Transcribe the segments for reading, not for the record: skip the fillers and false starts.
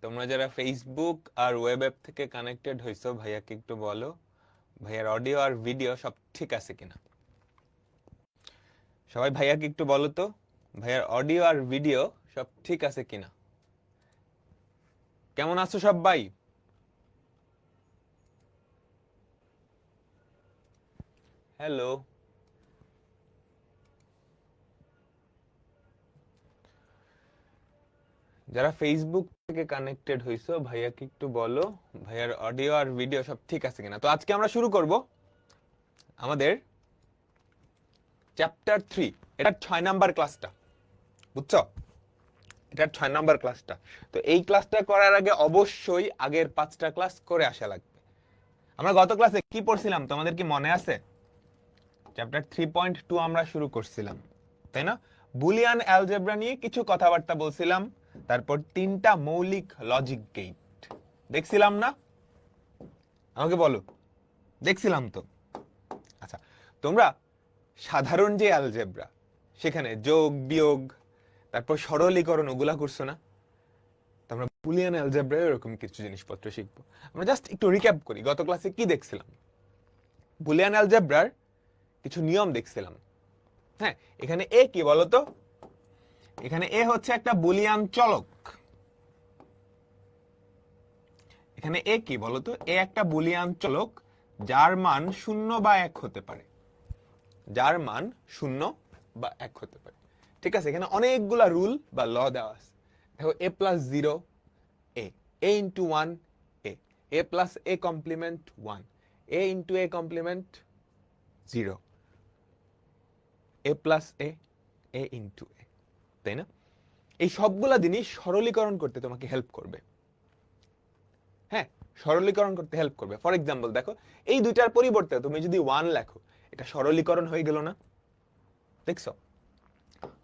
তোমরা যারা ফেসবুক আর web app থেকে কানেক্টেড হইছো, ভাইয়াকে একটু বলো ভাইয়ার অডিও আর ভিডিও সব ঠিক আছে কিনা। সবাই ভাইয়াকে একটু বলো তো ভাইয়ার অডিও আর ভিডিও সব ঠিক আছে কিনা। কেমন আছো সবাই? হ্যালো। যারা ফেসবুক থেকে কানেক্টেড হইছো, ভাইয়াকে একটু বলো ভাইয়ার অডিও আর ভিডিও সব ঠিক আছে কিনা। তো আজকে আমরা শুরু করব আমাদের চ্যাপ্টার 3, এটা 6 নাম্বার ক্লাসটা, বুঝছো? এটা 6 নাম্বার ক্লাসটা। তো এই ক্লাসটা করার আগে অবশ্যই আগের 5টা ক্লাস করে আসা লাগবে। আমরা গত ক্লাসে কি পড়ছিলাম তোমাদের কি মনে আছে? চ্যাপ্টার 3.2 আমরা শুরু করছিলাম, তাই না? বুলিয়ান অ্যালজেব্রা নিয়ে কিছু কথাবার্তা বলছিলাম, তারপর 3টা মৌলিক লজিক গেট দেখছিলাম না? আমাকে বলো, দেখছিলাম তো? আচ্ছা, তোমরা সাধারণ যে অ্যালজেব্রা, সেখানে যোগ বিয়োগ তারপর সরলীকরণ ওগুলা করছো না? তো আমরা বুলিয়ান অ্যালজেব্রায় এরকম কিছু জিনিসপত্র শিখবো। আমরা জাস্ট একটু রিক্যাপ করি, গত ক্লাসে কি দেখছিলাম। বুলিয়ান অ্যালজেব্রার কিছু নিয়ম দেখছিলাম। হ্যাঁ, এখানে এ কি বলতো? এখানে এ হচ্ছে একটা বুলিয়ান চলক। এখানে এ কি বলতো? এ একটা বুলিয়ান চলক যার মান 0 বা 1 হতে পারে। যার মান 0 বা 1 হতে পারে। ঠিক আছে, এখানে অনেকগুলা রুল বা ল দেওয়া আছে। দেখো, a plus 0 a into 1 a plus a complement 1 a into a complement 0 a plus a into a, তাই না? এই সবগুলা জিনিস সরলীকরণ করতে তোমাকে হেল্প করবে। হ্যাঁ, সরলীকরণ করতে হেল্প করবে। ফর এক্সাম্পল দেখো, এই দুইটার পরিবর্তে তুমি যদি 1 লেখো, এটা সরলীকরণ হয়ে গেল না? দেখছো?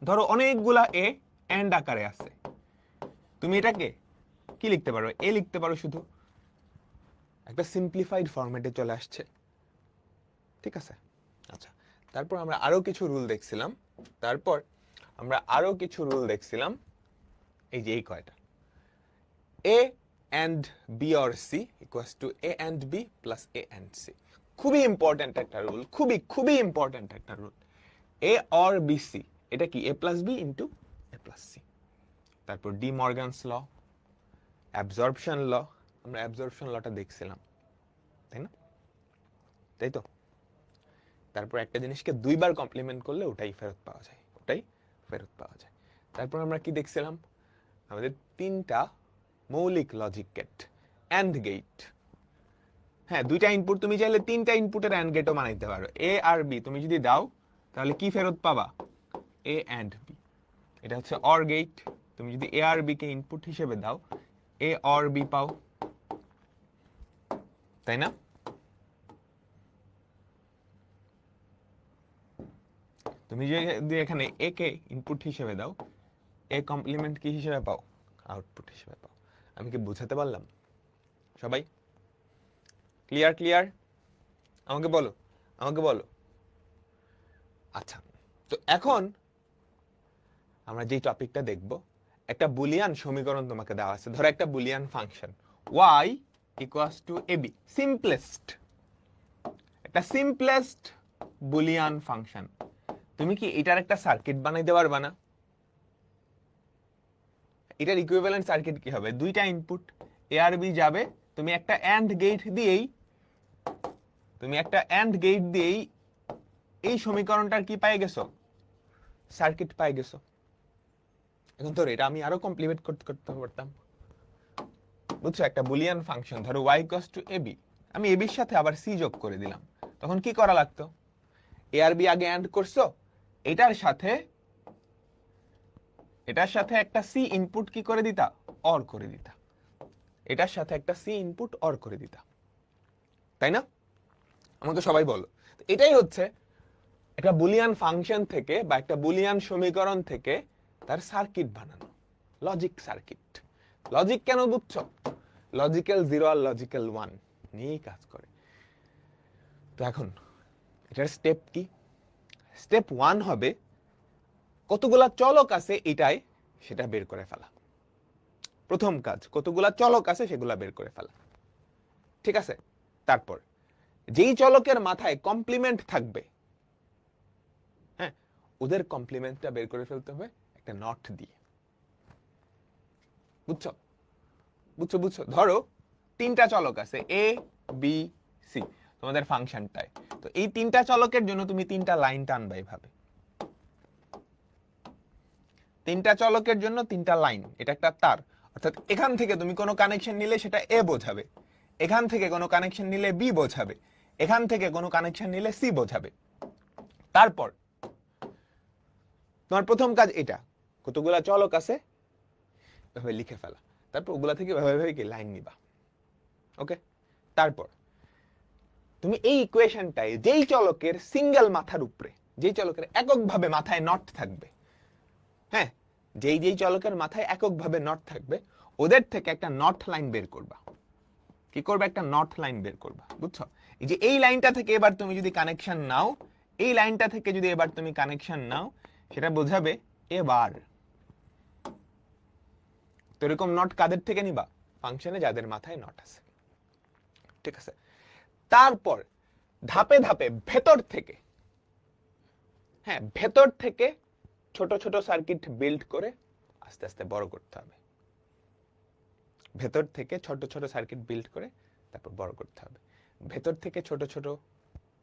ধরো অনেকগুলা এ এন্ড আকারে আছে, তুমি এটাকে কি লিখতে পারো? এ লিখতে পারো, শুধু একটা সিম্পলিফাইড ফরম্যাটে চলে আসছে। ঠিক আছে, আচ্ছা। তারপর আমরা আরো কিছু রুল দেখছিলাম। এই যে এই কয়টা, এ and b or c equals to a and b plus a and c। খুবই ইম্পর্টেন্ট একটা রুল, খুবই খুবই ইম্পর্টেন্ট একটা rule. a or b c, এটা কি a plus b into a plus c। তারপর ডি মর্গানস ল, অ্যাবজর্পশন ল, আমরা absorption লটা দেখছিলাম, তাই না? তাই তো? তারপর একটা জিনিসকে দুইবার কমপ্লিমেন্ট করলে ওটাই ফেরত পাওয়া যায়। তারপর আমরা কি দেখছিলাম? আমাদের 3টা মৌলিক লজিক গেট, অ্যান্ড গেট। হ্যাঁ, 2টা ইনপুট, তুমি চাইলে 3টা ইনপুটের অ্যান্ড গেটও বানাইতে পারো। এ আর বি তুমি যদি দাও, তাহলে কি ফেরত পাবা? এ অ্যান্ড বি। এটা হচ্ছে অর গেট। তুমি যদি এ আর বি কে ইনপুট হিসেবে দাও, এ অর বি পাও, তাই না? তুমি যদি এখানে এ কে ইনপুট হিসেবে দাও, এ কমপ্লিমেন্ট কি হিসেবে পাও? আউটপুট হিসেবে পাও। আমি কি বুঝাতে পারলাম সবাই? ক্লিয়ার? আমাকে বলো। আচ্ছা, তো এখন আমরা যে টপিকটা দেখব, একটা বুলিয়ান সমীকরণ তোমাকে দেওয়া আছে। ধরো একটা Boolean function y equals to ab, simplest Boolean function. তুমি কি এটার একটা সার্কিট বানাইতে পারবা না? এটার ইকুইভ্যালেন্ট সার্কিট কি হবে? 2টা ইনপুট এ আর বি যাবে, তুমি একটা অ্যান্ড গেট দিয়েই এই সমীকরণটার কি পাই গেছো? সার্কিট পাই গেছো। এখন ধরো এটা আমি আরো কমপ্লিমেন্ট করতে পারতাম, বুঝছো? একটা বুলিয়ান ফাংশন ধরো y ইকুয়ালস টু ab, আমি ab এর সাথে আবার c যোগ করে দিলাম। তখন কি করা লাগতো? a আর b আগে অ্যান্ড করছো, এটার সাথে একটা c ইনপুট কি করে দিতা? অর করে দিতা। এটার সাথে একটা c ইনপুট অর করে দিতা, তাই না? আমাকে সবাই বলো। এটাই হচ্ছে একটা বুলিয়ান ফাংশন থেকে বা একটা বুলিয়ান সমীকরণ থেকে তার সার্কিট বানানো, লজিক সার্কিট। লজিক কেন বুঝছো? লজিক্যাল 0 আর লজিক্যাল 1 নিয়েই কাজ করে। তো এখন এটার স্টেপ কি? স্টেপ 1 হবে কতগুলা চলক আছে এটাই, সেটা বের করে ফেলা। প্রথম কাজ কতগুলা চলক আছে সেগুলা বের করে ফেলা, ঠিক আছে? তারপর যেই চলকের মাথায় কমপ্লিমেন্ট থাকবে, হ্যাঁ, ওদের কমপ্লিমেন্টটা বের করে ফেলতে হবে একটা নট দিয়ে। বুঝছো বুঝছো বুঝছো? ধরো তিনটা চলক আছে এ বি সি তোমাদের ফাংশনটায়, তো এই তিনটা চলকের জন্য তুমি তিনটা লাইন টানবা এইভাবে, তিনটা চলকের জন্য তিনটা লাইন, এটা একটা তার, অর্থাৎ এখান থেকে তুমি কোনো কানেকশন নিলে সেটা এ বোঝাবে, এখান থেকে কোনো কানেকশন নিলে বি বোঝাবে, এখান থেকে কোনো কানেকশন নিলে সি বোঝাবে। তারপর তোমার প্রথম কাজ এটা, কতগুলা চলক আছে এভাবে লিখে ফেলা, তারপর ওগুলা থেকে এভাবে কি লাইন নিবা, ওকে? তারপর তুমি এই ইকুয়েশনটায় যেই চলকের সিঙ্গেল মাথার উপরে, যেই চলকের এককভাবে মাথায় নট থাকবে, হ্যাঁ, যেই যেই চলকের মাথায় এককভাবে নট থাকবে ওদের থেকে একটা নট লাইন বের করবা। কি করবে? একটা নট লাইন বের করবা, বুঝছো? এই যে এই লাইনটা থেকে এবার তুমি যদি কানেকশন নাও, এই লাইনটা থেকে যদি এবার তুমি কানেকশন নাও, সেটা বোঝাবে এবার। তো এরকম নট কাদের থেকে নিবা? ফাংশনে যাদের মাথায় নট আছে, ঠিক আছে? তারপর ধাপে ধাপে ভেতর থেকে, হ্যাঁ, ভেতর থেকে ছোট ছোট সার্কিট বিল্ড করে আস্তে আস্তে বড় করতে হবে। ভেতর থেকে ছোট ছোট সার্কিট বিল্ড করে তারপর বড় করতে হবে। ভেতর থেকে ছোট ছোট,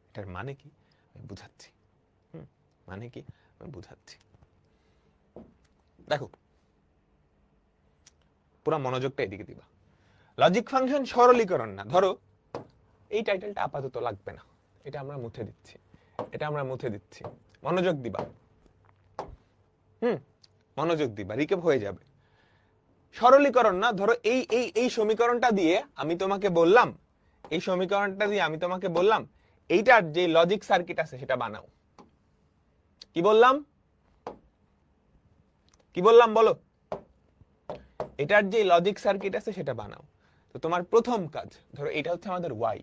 এটার মানে কি আমি বুঝাচ্ছি, মানে কি আমি বুঝাচ্ছি। দেখো, পুরো মনোযোগটা এদিকে দিবা। লজিক ফাংশন সরলীকরণ না। ধরো এই টাইটেলটা আপাতত লাগবে না, এটা আমরা মুছে দিচ্ছি, এটা আমরা মুছে দিচ্ছি। মনোযোগ দিবা, মনোযোগ দিবা, রিকেপ হয়ে যাবে। সরলীকরণ না। ধরো এই এই এই সমীকরণটা দিয়ে আমি তোমাকে বললাম, এই সমীকরণটা দিয়ে আমি তোমাকে বললাম এইটার যে লজিক সার্কিট আছে সেটা বানাও। কি বললাম? কি বললাম বলো? এটার যে লজিক সার্কিট আছে সেটা বানাও। তো তোমার প্রথম কাজ, ধরো এটা হচ্ছে আমাদের ওয়াই,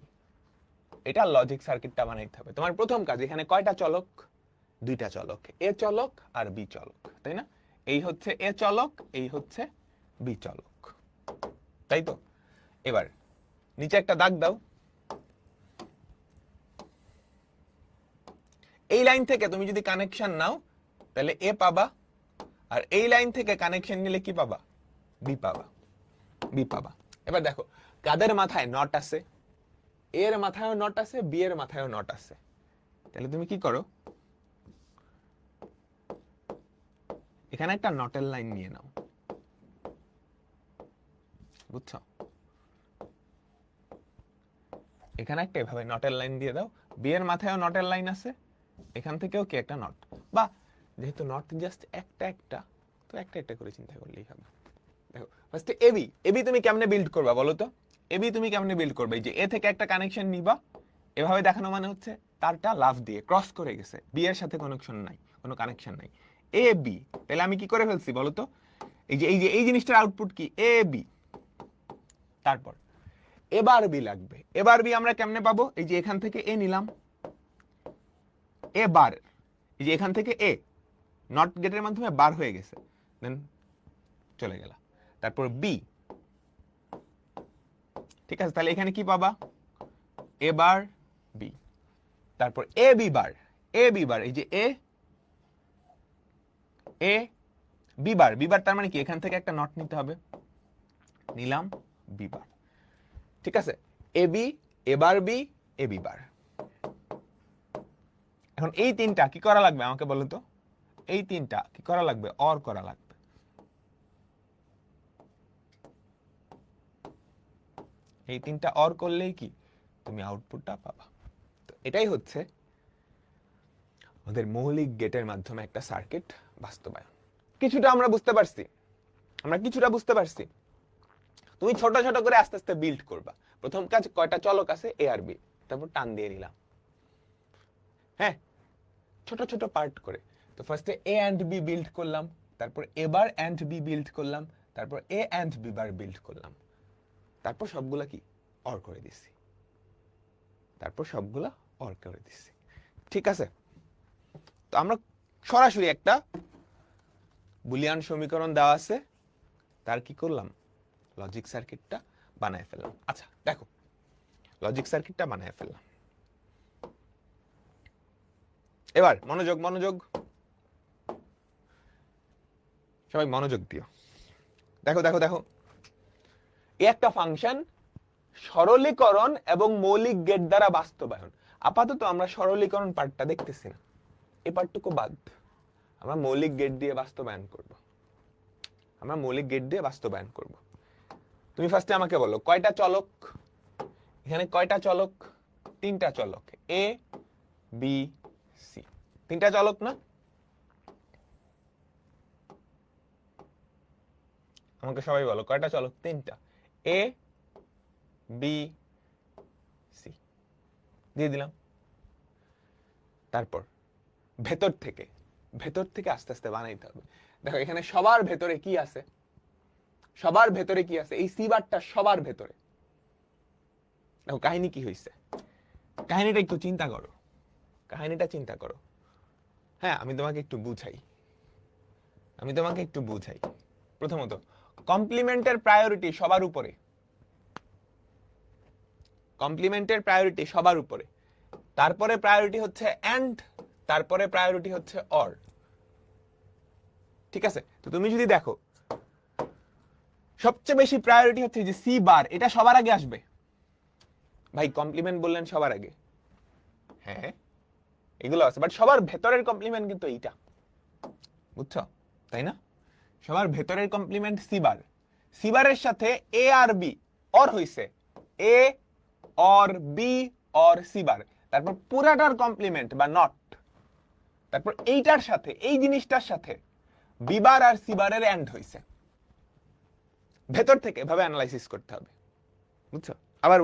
এটা লজিক সার্কিটটা বানাইতে হবে। তোমার প্রথম কাজ, এখানে কয়টা চলক? দুইটা চলক, এ চলক আর বি চলক, তাই না? এই হচ্ছে এ চলক, এই হচ্ছে বি চলক, তাই তো? এবার নিচে একটা দাগ দাও। এই লাইন থেকে তুমি যদি কানেকশন নাও তাহলে এ পাবা, আর এই লাইন থেকে কানেকশন নিলে কি পাবা? বি পাবা, বি পাবা। এবার দেখো কাদের মাথায় নট আছে? এর মাথায়ও নট আছে, বি এর মাথায়ও নট আছে। তাহলে তুমি কি করো, এখানে একটা নটের লাইন নিয়ে নাও, বুঝছো? এখানে একটা এভাবে নটের লাইন দিয়ে দাও। বি এর মাথায়ও নটের লাইন আছে, এখান থেকেও কি একটা নট, বা যেহেতু নট জাস্ট একটা একটা, তো একটা একটা করে চিন্তা করলেই হবে। দেখো ফার্স্টে এবি, এবি তুমি কেমনে বিল্ড করবা বলো তো? এবি তুমি কেমনে বিল্ড করবে? যে এ থেকে একটা কানেকশন নিবা, এভাবে দেখানো মানে হচ্ছে তারটা লাফ দিয়ে ক্রস করে গেছে, বি এর সাথে কানেকশন নাই, কোনো কানেকশন নাই, এ বি। তাহলে আমি কি করে ফেলছি বলো তো? এই জিনিসটার আউটপুট কি? A B. তারপর এবার বি লাগবে। এবার বি আমরা কেমনে পাবো? এই যে এখান থেকে এ নিলাম, এ বার, এই যে এখান থেকে এ নট গেটের মাধ্যমে বার হয়ে গেছে, দেন চলে গেল। তারপর বি, ঠিক আছে? তাহলে এখানে কি পাবা? এ বার বি। তারপর A B bar, A B বার, এই যে এ এ বি বার, বি বার তার মানে কি? এখান থেকে একটা নট নিতে হবে, নিলাম বি বার, ঠিক আছে? A B, A bar B, A B বার। এখন এই তিনটা কি করা লাগবে আমাকে বলো তো? এই তিনটা কি করা লাগবে? অর করা লাগবে। এই তিনটা অর করলেই কি তুমি আউটপুটটা পাবা। তো এটাই হচ্ছে আমাদের মৌলিক গেটের মাধ্যমে একটা সার্কিট বাস্তবায়ন। কিছুটা আমরা বুঝতে পারছি, আমরা কিছুটা বুঝতে পারছি। তুমি ছোট ছোট করে আস্তে আস্তে বিল্ড করবা। প্রথম কাজ, কয়টা চলক আছে? এ আর বি, তারপর টান দিয়ে নিলাম, হ্যাঁ, ছোট ছোট পার্ট করে। তো ফার্স্টে এ এন্ড বি বিল্ড করলাম, তারপর এবার এন্ড বি বিল্ড করলাম, তারপর এ এন্ড বি বার বিল্ড করলাম, তারপর সবগুলা কি অর করে দিছি, তারপর সবগুলা অর করে দিছি, ঠিক আছে? তো আমরা সরাসরি একটা বুলিয়ান সমীকরণ দেওয়া আছে, তার কি করলাম? লজিক সার্কিটটা বানায় ফেললাম। আচ্ছা দেখো, লজিক সার্কিটটা বানায় ফেললাম। এবার মনোযোগ মনোযোগ, সবাই মনোযোগ দিও। দেখো দেখো দেখো, এই একটা ফাংশন সরলীকরণ এবং মৌলিক গেট দ্বারা বাস্তবায়ন। আপাতত আমরা সরলীকরণ পার্টটা দেখতেছি না, এই পার্টটুকু বাদ, আমরা মৌলিক গেট দিয়ে বাস্তবায়ন করব। আমরা মৌলিক গেট দিয়ে বাস্তবায়ন করব। তুমি ফার্স্টে আমাকে বলো কয়টা চলক, এখানে কয়টা চলক? তিনটা চলক, এ বি সি, তিনটা চলক না? আমাকে সবাই বলো কয়টা চলক? তিনটা, এ বি সি দিয়ে দিলাম। তারপর ভেতর থেকে আস্তে আস্তে বানাইতে হবে। দেখো এখানে সবার ভেতরে কি আছে? সবার ভেতরে কি আছে? এই সি বারটা সবার ভেতরে। দেখো কাহিনী কি হয়েছে, কাহিনীটা একটু চিন্তা করো, কাহিনীটা চিন্তা করো। হ্যাঁ আমি তোমাকে একটু বুঝাই। প্রথমত কমপ্লিমেন্টের প্রায়োরিটি সবার উপরে, কমপ্লিমেন্টের প্রায়োরিটি সবার উপরে, তারপরে প্রায়োরিটি হচ্ছে এন্ড, তারপরে প্রায়োরিটি হচ্ছে অর। ঠিক আছে? তো তুমি যদি দেখো সবচেয়ে বেশি প্রায়োরিটি হচ্ছে যে সি বার, এটা সবার আগে আসবে। ভাই কমপ্লিমেন্ট বললেন সবার আগে, হ্যাঁ এগুলো আছে, বাট সবার ভেতরের কমপ্লিমেন্ট কিন্তু এইটা, বুঝছো তাই না? সবার ভেতরের কমপ্লিমেন্ট সি বার। সি বারের সাথে এ আর বি অর হইছে, A or B or C bar, তারপর পুরাটার কমপ্লিমেন্ট বা নট, তারপর এইটার সাথে এই জিনিসটার সাথে বি বার আর সি বারের এন্ড হইছে। ভেতর থেকে এভাবে অ্যানালাইসিস করতে হবে, বুঝছো? আবার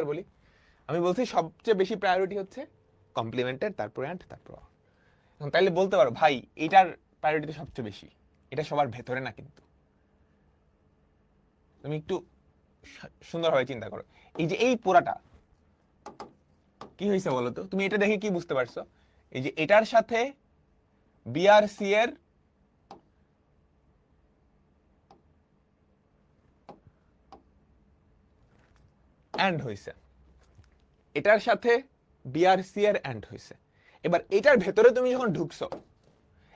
বলি, আমি বলছি সবচেয়ে বেশি প্রায়োরিটি হচ্ছে কমপ্লিমেন্টের, তারপর এন্ড, তারপর অর। এখন তাইলে বলতে পারো ভাই এটার প্রায়োরিটি সবচেয়ে বেশি, এটা সবার ভেতরে না। কিন্তু তুমি একটু সুন্দরভাবে চিন্তা করো, এই যে এই পুরাটা কি হয়েছে বলো তো? তুমি এটা দেখে কি বুঝতে পারছো? এই যে এটার সাথে বি আর সি এর এন্ড হইছে, এটার সাথে বি আর সি এর এন্ড হইছে। এবার এটার ভেতরে তুমি যখন ঢুকছো,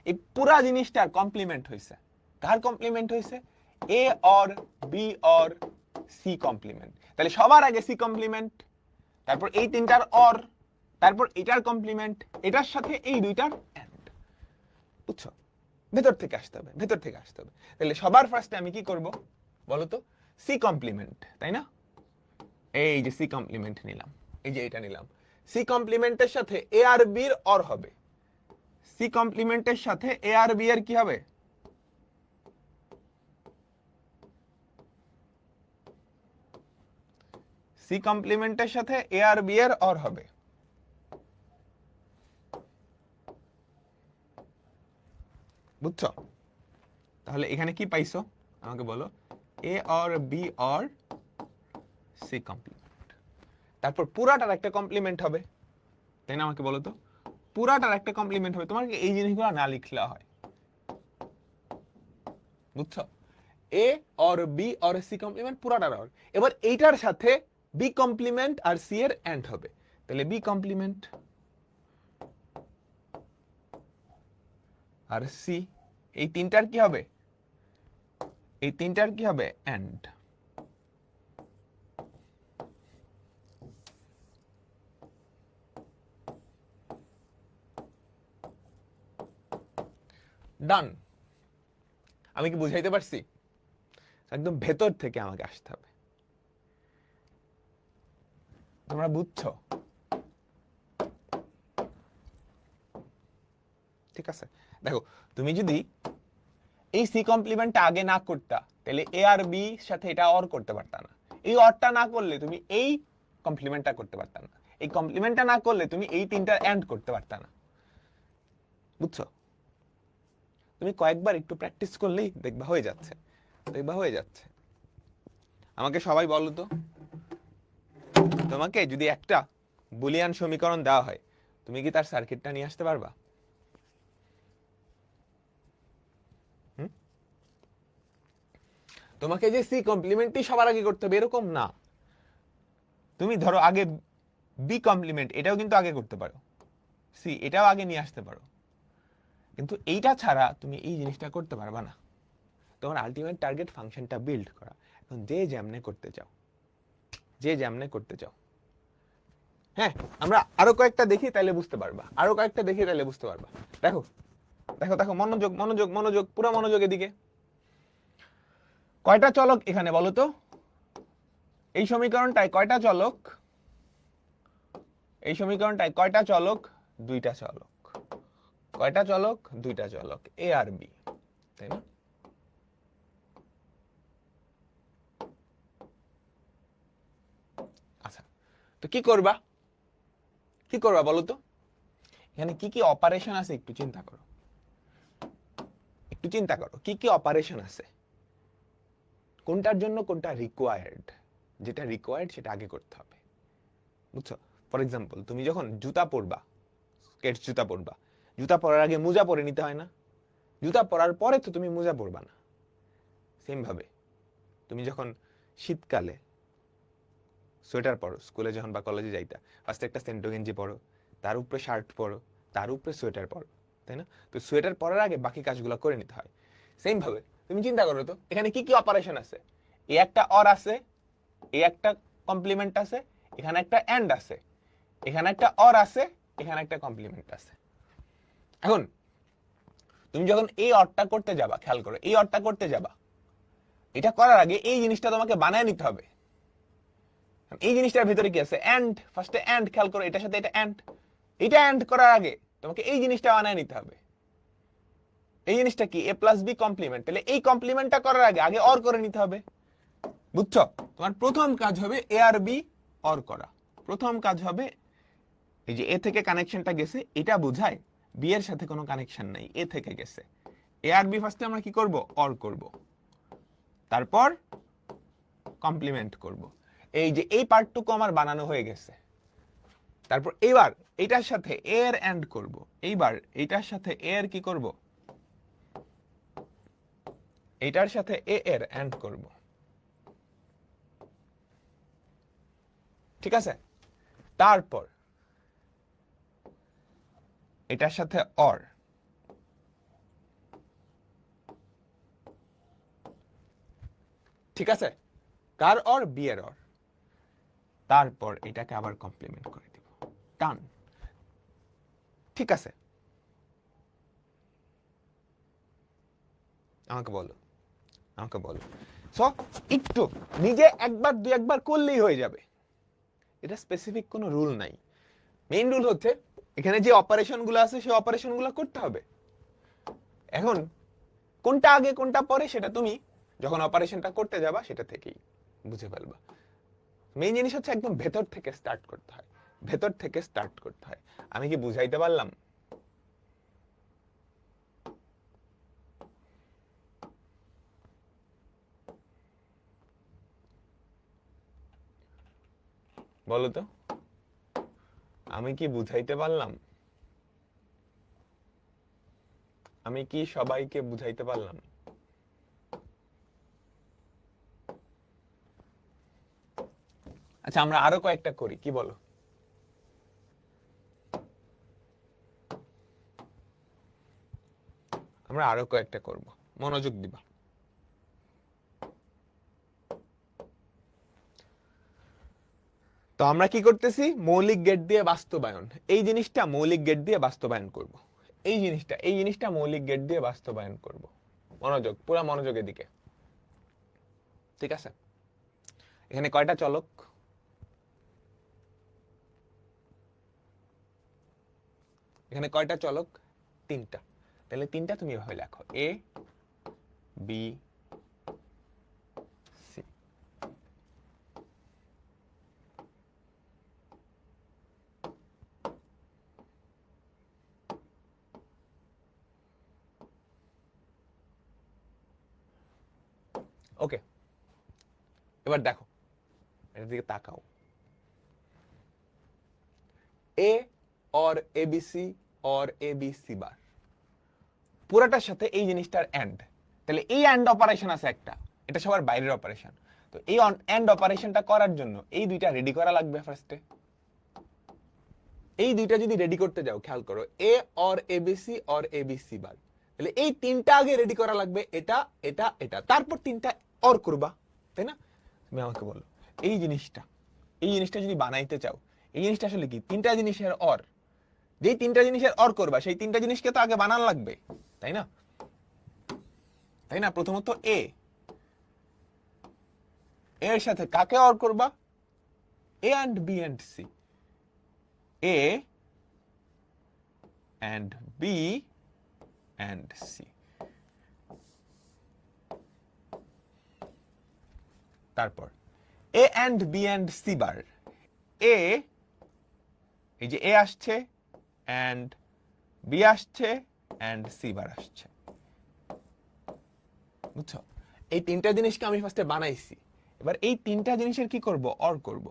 এই পুরা জিনিসটার কমপ্লিমেন্ট হইছে। কার কমপ্লিমেন্ট হইছে? A or B or C complement. তাহলে সবার আগে সি কমপ্লিমেন্ট, তারপর এই তিনটার অর, তারপর এটার কমপ্লিমেন্ট, এটার সাথে এই দুইটার এন্ড। বুঝছো? ভেতর থেকে আসতে হবে, ভেতর থেকে আসতে হবে। তাহলে সবার ফার্স্টে আমি কি করব বলো তো? সি কমপ্লিমেন্ট, তাই না? এই যে সি কমপ্লিমেন্ট নিলাম, এই যে এটা নিলাম। সি কমপ্লিমেন্টের সাথে এ আর বি এর অর হবে, সি কমপ্লিমেন্টের সাথে এ আর বি এর কি হবে? সি কমপ্লিমেন্টের সাথে এ আর বি এর অর হবে। বুঝছো? তাহলে এখানে কি পাইছো আমাকে বলো? A or B or C complement. তারপর পুরাটার একটা কমপ্লিমেন্ট হবে, তাই না? আমাকে বলো তো, পুরাটার একটা কমপ্লিমেন্ট হবে। তোমাকে এই জিনিসগুলো না লিখলে হয়, বুঝছো? A or B or C complement, পুরাটার অর। এবার এইটার সাথে বি কমপ্লিমেন্ট আর সি এর এন্ড হবে। তাহলে বি কমপ্লিমেন্ট আর সি, এই তিনটার কি হবে? এই তিনটার কি হবে? এন্ড। ডান। আমি কি বুঝাইতে পারছি? একদম ভেতর থেকে আমাকে আসতে হবে। তোমরা বুঝছো? ঠিক আছে, দেখো তুমি যদি এই সি কমপ্লিমেন্টটা আগে না করতা, তাহলে এ আর বি সাথে এটা অর করতে পারতা না। এই অরটা না করলে তুমি এই কমপ্লিমেন্টটা করতে পারতা না। এই কমপ্লিমেন্টটা না করলে তুমি এই তিনটা এন্ড করতে পারতা না। বুঝছো? তুমি কয়েকবার একটু প্র্যাকটিস করলেই দেখবা হয়ে যাচ্ছে, দেখবা হয়ে যাচ্ছে। আমাকে সবাই বলো তো, তোমাকে যদি একটা বুলিয়ান সমীকরণ দেওয়া হয়, তুমি কি তার সার্কিটটা নিয়ে আসতে পারবা? তোমাকে যে সি কমপ্লিমেন্টই সবার আগে করতে হবে এরকম না। তুমি ধরো আগে বি কমপ্লিমেন্ট, এটাও কিন্তু আগে করতে পারো, সি এটাও আগে নিয়ে আসতে পারো, কিন্তু এইটা ছাড়া তুমি এই জিনিসটা করতে পারবা না। তোমার আলটিমেট টার্গেট ফাংশনটা বিল্ড করা। এখন যে যেমনে করতে চাও, যে যেমনে করতে চাও। হ্যাঁ, আমরা আরো কয়েকটা দেখি তাহলে বুঝতে পারবা, আরো কয়েকটা দেখি তাহলে বুঝতে পারবা। দেখো দেখো দেখো, মনোযোগ মনোযোগ মনোযোগ, পুরো মনোযোগ এদিকে। কয়টা চলক এখানে বলো তো? এই সমীকরণটায় কয়টা চলক? এই সমীকরণটায় কয়টা চলক? দুইটা চলক। কয়টা চলক? দুইটা চলক, এ আর বি, তাই না? আচ্ছা, তো কি করবা? কি করবা বলো তো? এখানে কি কি অপারেশন আছে একটু চিন্তা করো, একটু চিন্তা করো কি কি অপারেশন আছে, কোনটার জন্য কোনটা রিকোয়ার্ড। যেটা রিকোয়ার্ড সেটা আগে করতে হবে, বুঝছো? ফর এক্সাম্পল, তুমি যখন জুতা পরবা, স্কেটস জুতা পরবা, জুতা পরার আগে মোজা পরে নিতে হয় না? জুতা পরার পরে তো তুমি মোজা পরবা না। সেম ভাবে তুমি যখন শীতকালে সোয়েটার পরো, স্কুলে যখন বা কলেজে যাইতা, ফার্স্টে একটা সেন্টো গেঞ্জি পরো, তার উপরে শার্ট পরো, তার উপরে সোয়েটার পরো, তাই না? তো সোয়েটার পরার আগে বাকি কাজগুলো করে নিতে হয়। সেম ভাবে তুমি চিন্তা করো তো এখানে কি কি অপারেশন আছে। এই একটা অর আছে, এই একটা কমপ্লিমেন্ট আছে, এখানে একটা এন্ড আছে, এখানে একটা অর আছে, এখানে একটা কমপ্লিমেন্ট আছে। এখন তুমি যখন এই অরটা করতে যাবা, খেয়াল করো, এই অরটা করতে যাবা, এটা করার আগে এই জিনিসটা তোমাকে বানায় নিতে হবে। এই জিনিসটার ভিতরে কি আছে? এন্ড, ফার্স্টে এন্ড, খেয়াল করো, এটার সাথে এটা এন্ড। এটা এন্ড করার আগে তোমাকে এই জিনিসটা বানায় নিতে হবে। এই জিনিসটা কি? এ প্লাস বি কমপ্লিমেন্ট। তাহলে এই কমপ্লিমেন্টটা করার আগে আগে অর করে নিতে হবে, বুঝছো? তোমার প্রথম কাজ হবে এ আর বি অর করা। প্রথম কাজ হবে, এই যে এ থেকে কানেকশনটা গেছে, এটা বোঝায় বি এর সাথে কোনো কানেকশন নাই, এ থেকে গেছে। এ আর বি ফার্স্টে আমরা কি করব? অর করব, তারপর কমপ্লিমেন্ট করব। এই যে এই পার্টটুকু আমার বানানো হয়ে গেছে। তারপর এইবার এটার সাথে এর এন্ড করব। এইবার এটার সাথে এর কি করব? এটার সাথে এ এর এন্ড করব, ঠিক আছে? তারপর এটার সাথে অর, ঠিক আছে? কার অর? বি এর অর। তারপর এটাকে আবার কমপ্লিমেন্ট করে দিব, ডান, ঠিক আছে? আমাকে বলো, আমাকে বলো। সো একটু নিজে একবার দুই একবার করলেই হয়ে যাবে, এটা স্পেসিফিক কোনো রুল নাই। মেইন রুল হচ্ছে এখানে যে অপারেশন গুলো আছে সেই অপারেশন গুলো করতে হবে। এখন কোনটা আগে কোনটা পরে সেটা তুমি যখন অপারেশনটা করতে যাবা সেটা থেকেই বুঝে ফেলবা। মেইন জিনিস হচ্ছে একদম ভেতর থেকে স্টার্ট করতে হয়, ভেতর থেকে স্টার্ট করতে হয়। আমি কি বুঝাইতে পারলাম? বলো তো, আমি কি বুঝাইতে পারলাম? আমি কি সবাইকে বুঝাইতে পারলাম? আচ্ছা, আমরা আরো কয়েকটা করি, কি বলো? আমরা আরো কয়েকটা করব, মনোযোগ দিবা। তো আমরা কি করতেছি? মৌলিক গেট দিয়ে বাস্তবায়ন। এই জিনিসটা মৌলিক গেট দিয়ে বাস্তবায়ন করব। এই জিনিসটা মৌলিক গেট দিয়ে বাস্তবায়ন করব। মনোযোগ, পুরো মনোযোগের দিকে, ঠিক আছে? এখানে কয়টা চলক? এখানে কয়টা চলক? তিনটা। তাহলে তিনটা তুমি এভাবে লেখো, এ বি সি। ওকে, এবার দেখো, এটার দিকে তাকাও। এ और एबीसी और एबीसी বার পুরাটার সাথে এই জিনিসটার এন্ড। তাহলে এই এন্ড অপারেশন আছে একটা, এটা সবার বাইরের অপারেশন। তো এই এন্ড অপারেশনটা করার জন্য এই দুইটা রেডি করা লাগবে ফার্স্টে। এই দুইটা যদি রেডি করতে যাও, খেয়াল করো, a or ABC or ABC বার, তাহলে এই তিনটা আগে রেডি করা লাগবে, এটা এটা এটা, তারপর তিনটা অর করবা, তাই না? তুমি আমাকে বলো, এই জিনিসটা যদি বানাইতে চাও, এই জিনিসটা আসলে কি? তিনটা জিনিসের অর। যেই তিনটা জিনিসের অর করবা, সেই তিনটা জিনিসকে তো আগে বানান লাগবে, তাই না? তাই না? প্রথমত এ এর সাথে কাকে অর করবা? A and B and C. A and B and C. তারপর A and B and C bar, A, এই যে এ আসছে অ্যান্ড বি আসছে অ্যান্ড সি বার আসছে, বুঝছো? এই তিনটা জিনিসকে আমি ফার্স্টে বানাইছি, এবার এই তিনটা জিনিসের কি করব? অর করব।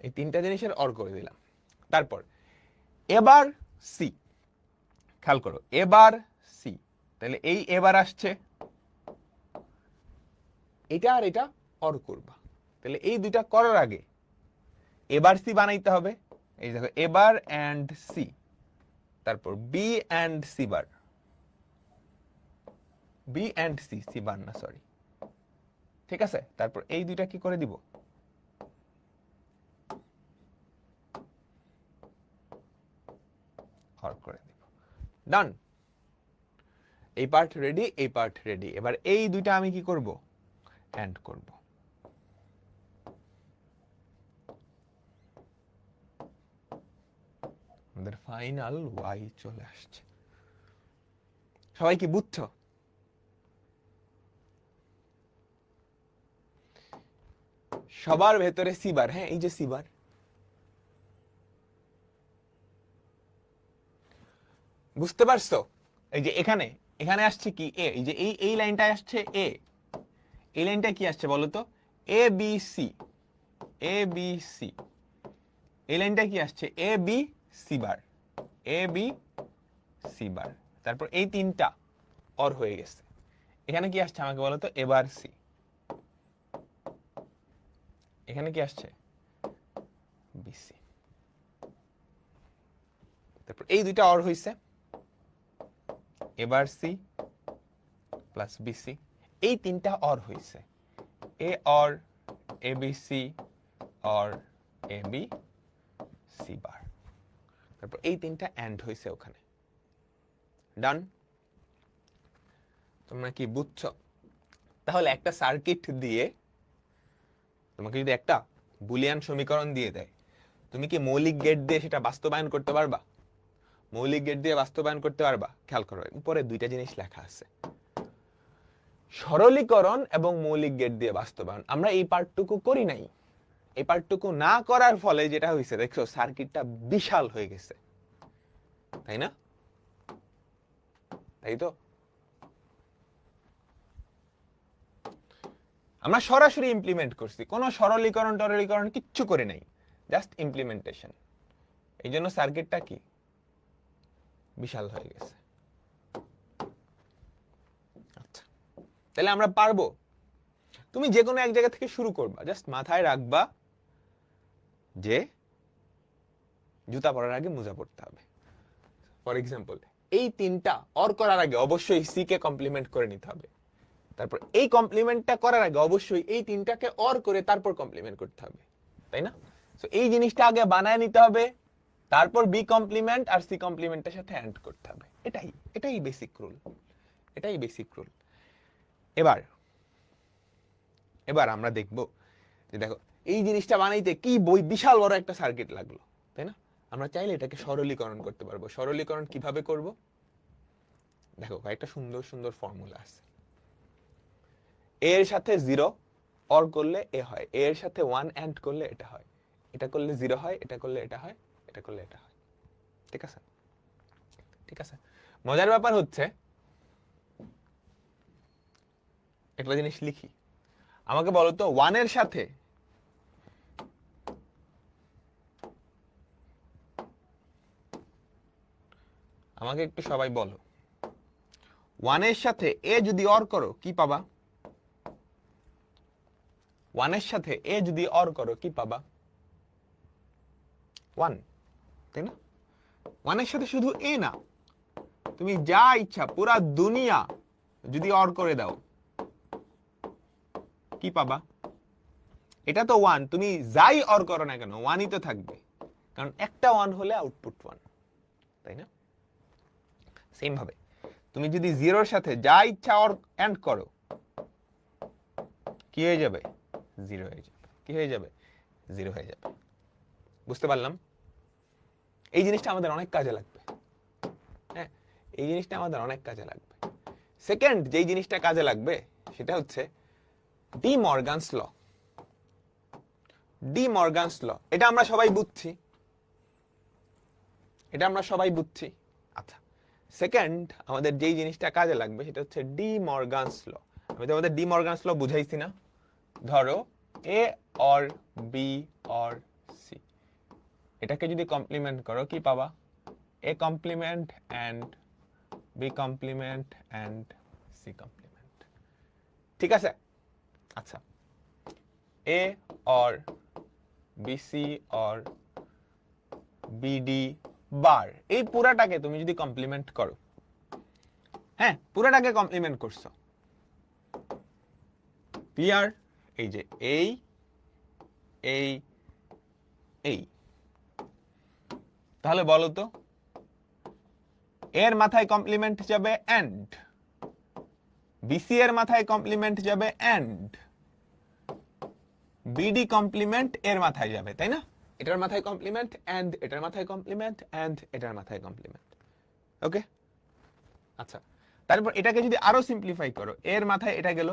এই তিনটা জিনিসের অর করে দিলাম। তারপর এবার সি, খেয়াল করো, এবার সি, তাহলে এই এবার আসছে, এটা আর এটা অর করবা। তাহলে এই দুইটা করার আগে এবার সি বানাইতে হবে। এই দেখো, এবার অ্যান্ড সি, তারপর B and C bar, B and C, C bar না, সরি, ঠিক আছে? তারপর এই দুইটা কি করে দিব? অর করে দিব। ডান। এই পার্ট রেডি, এই পার্ট রেডি। এবার এই দুইটা আমি কি করব? অ্যান্ড করব। আমাদের ফাইনাল ওয়াই চলে আসছে। সবাই কি বুঝছো? সবার ভেতরে সিবার, হ্যাঁ, এই যে সিবার, বুঝতে পারছো? এই যে এখানে এখানে আসছে কি? এ, এই যে এই লাইনটা আসছে এ, এই লাইনটা কি আসছে বলো তো? A B C, A B C. এই লাইনটা কি আসছে? এ বি সি বার, এ বি সি বার। তারপর এই তিনটা অর হয়ে গেছে। এখানে কি আসছে আমাকে বলো তো? এবার সি। এখানে কি আসছে? বিসি। তারপর এই দুইটা অর হইছে, এবার সি প্লাস বিসি। এই তিনটা অর হইছে, A or A B C or A B C bar. তারপর এই তিনটা এন্ড হইছে ওখানে। ডান। তোমরা কি বুঝছো? তাহলে একটা সার্কিট দিয়ে তোমাকে যদি একটা বুলিয়ান সমীকরণ দিয়ে দেয়, তুমি কি মৌলিক গেট দিয়ে সেটা বাস্তবায়ন করতে পারবা? মৌলিক গেট দিয়ে বাস্তবায়ন করতে পারবা? খেয়াল করো, উপরে দুইটা জিনিস লেখা আছে, সরলীকরণ এবং মৌলিক গেট দিয়ে বাস্তবায়ন। আমরা এই পার্টটুকু করি নাই। এই পার্টটুকু না করার ফলে যেটা হয়েছে, দেখছো, সার্কিটটা বিশাল হয়ে গেছে, তাই না? তাই তো? আমরা সরাসরি ইমপ্লিমেন্ট করছি, কোনো সরলীকরণ টরলীকরণ কিচ্ছু করে নাই, জাস্ট ইমপ্লিমেন্টেশন। এই জন্য সার্কিটটা কি বিশাল হয়ে গেছে। আচ্ছা, তাহলে আমরা পারবো। তুমি যে কোনো এক জায়গা থেকে শুরু করবা, জাস্ট মাথায় রাখবা যে জুতা পরার আগে মোজা পড়তে হবে। ফর এক্সাম্পল, এই তিনটা অর করার আগে অবশ্যই সি কে কমপ্লিমেন্ট করে নিতে হবে। তারপর এই কমপ্লিমেন্টটা করার আগে অবশ্যই এই তিনটাকে অর করে তারপর কমপ্লিমেন্ট করতে হবে, তাই না? সো এই জিনিসটা আগে বানায় নিতে হবে, তারপর বি কমপ্লিমেন্ট আর সি কমপ্লিমেন্টের সাথে অ্যাড করতে হবে। এটাই বেসিক রুল, এটাই বেসিক রুল। এবার এবার আমরা দেখব যে, দেখো, এই জিনিসটা বানাইতে কি বিশাল বড় একটা সার্কিট লাগলো, তাই না? আমরা চাইলে এটাকে সরলীকরণ করতে পারবো। সরলীকরণ কিভাবে করব? দেখো, কয়েকটা সুন্দর সুন্দর ফর্মুলা আছে। এ এর সাথে 0 অর করলে এ হয়, এ এর সাথে 1 অ্যাড করলে এটা হয়, এটা করলে 0 হয়, এটা করলে এটা হয়, এটা করলে এটা হয়। ঠিক আছে? ঠিক আছে। মজার ব্যাপার হচ্ছে, একটা জিনিস লিখি। আমাকে বলো তো, 1 এর সাথে আমাকে একটু সবাই বলো, 1 এর সাথে এ যদি অর করো কি পাবা? 1 এর সাথে এ যদি অর করো কি পাবা? 1, তাই না? 1 এর সাথে শুধু এ না, তুমি যা ইচ্ছা পুরা দুনিয়া যদি অর করে দাও কি পাবা? এটা তো 1, তুমি যাই অর করো না কেন 1ই তো থাকবে, কারণ একটা 1 হলে আউটপুট 1, তাই না? সেম ভাবে তুমি যদি 0 এর সাথে যা ইচ্ছা অর এন্ড করো কি হয়ে যাবে? 0 হয়ে যাবে। কি হয়ে যাবে? 0 হয়ে যাবে। বুঝতে পারলাম? এই জিনিসটা আমাদের অনেক কাজে লাগবে। হ্যাঁ, এই জিনিসটা আমাদের অনেক কাজে লাগবে। সেকেন্ড যেই জিনিসটা কাজে লাগবে সেটা হচ্ছে ডি মর্গানস ল। ডি মর্গানস ল, এটা আমরা সবাই বুঝছি, এটা আমরা সবাই বুঝছি। আচ্ছা, সেকেন্ড আমাদের যেই জিনিসটা কাজে লাগবে সেটা হচ্ছে ডি মর্গানস ল। আমি তোমাদের ডি মর্গানস ল বুঝাইছি না? ধরো A or B or C, এটাকে যদি কমপ্লিমেন্ট করো কি পাবা? A complement and B complement and C complement. ঠিক আছে? আচ্ছা, A or BC or BD bar, এই পুরাটাকে তুমি যদি কমপ্লিমেন্ট করো, হ্যাঁ পুরাটাকে কমপ্লিমেন্ট করছো, ক্লিয়ার? এই যে এই এই এই, তাহলে বলো তো এর মাথায় কমপ্লিমেন্ট যাবে এন্ড, বিসি এর মাথায় কমপ্লিমেন্ট যাবে এন্ড, বিডি কমপ্লিমেন্ট এর মাথায় যাবে, তাই না? এটার মাথায় কমপ্লিমেন্ট এন্ড, এটার মাথায় কমপ্লিমেন্ট এন্ড, এটার মাথায় কমপ্লিমেন্ট। ওকে, আচ্ছা, তারপর এটাকে যদি আরো সিম্পলিফাই করো, এর মাথায় এটা গেল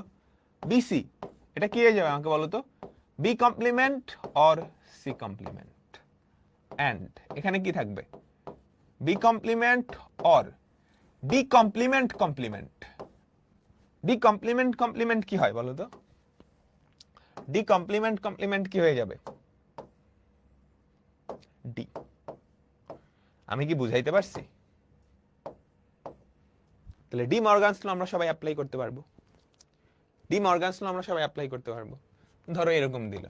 বিসি, এটা কি হয়ে যাবে আমাকে বলো তো? B complement or C complement and এখানে কি থাকবে? B complement or D complement complement. D complement complement কি হয় বলো তো? ডি কমপ্লিমেন্ট কমপ্লিমেন্ট কি হয়ে যাবে? ডি। আমি কি বুঝাইতে পারছি? তাহলে ডি মর্গানস ল আমরা সবাই অ্যাপ্লাই করতে পারবো। ডি মর্গানস ল আমরা সবাই অ্যাপ্লাই করতে পারবো। ধরো এরকম দিল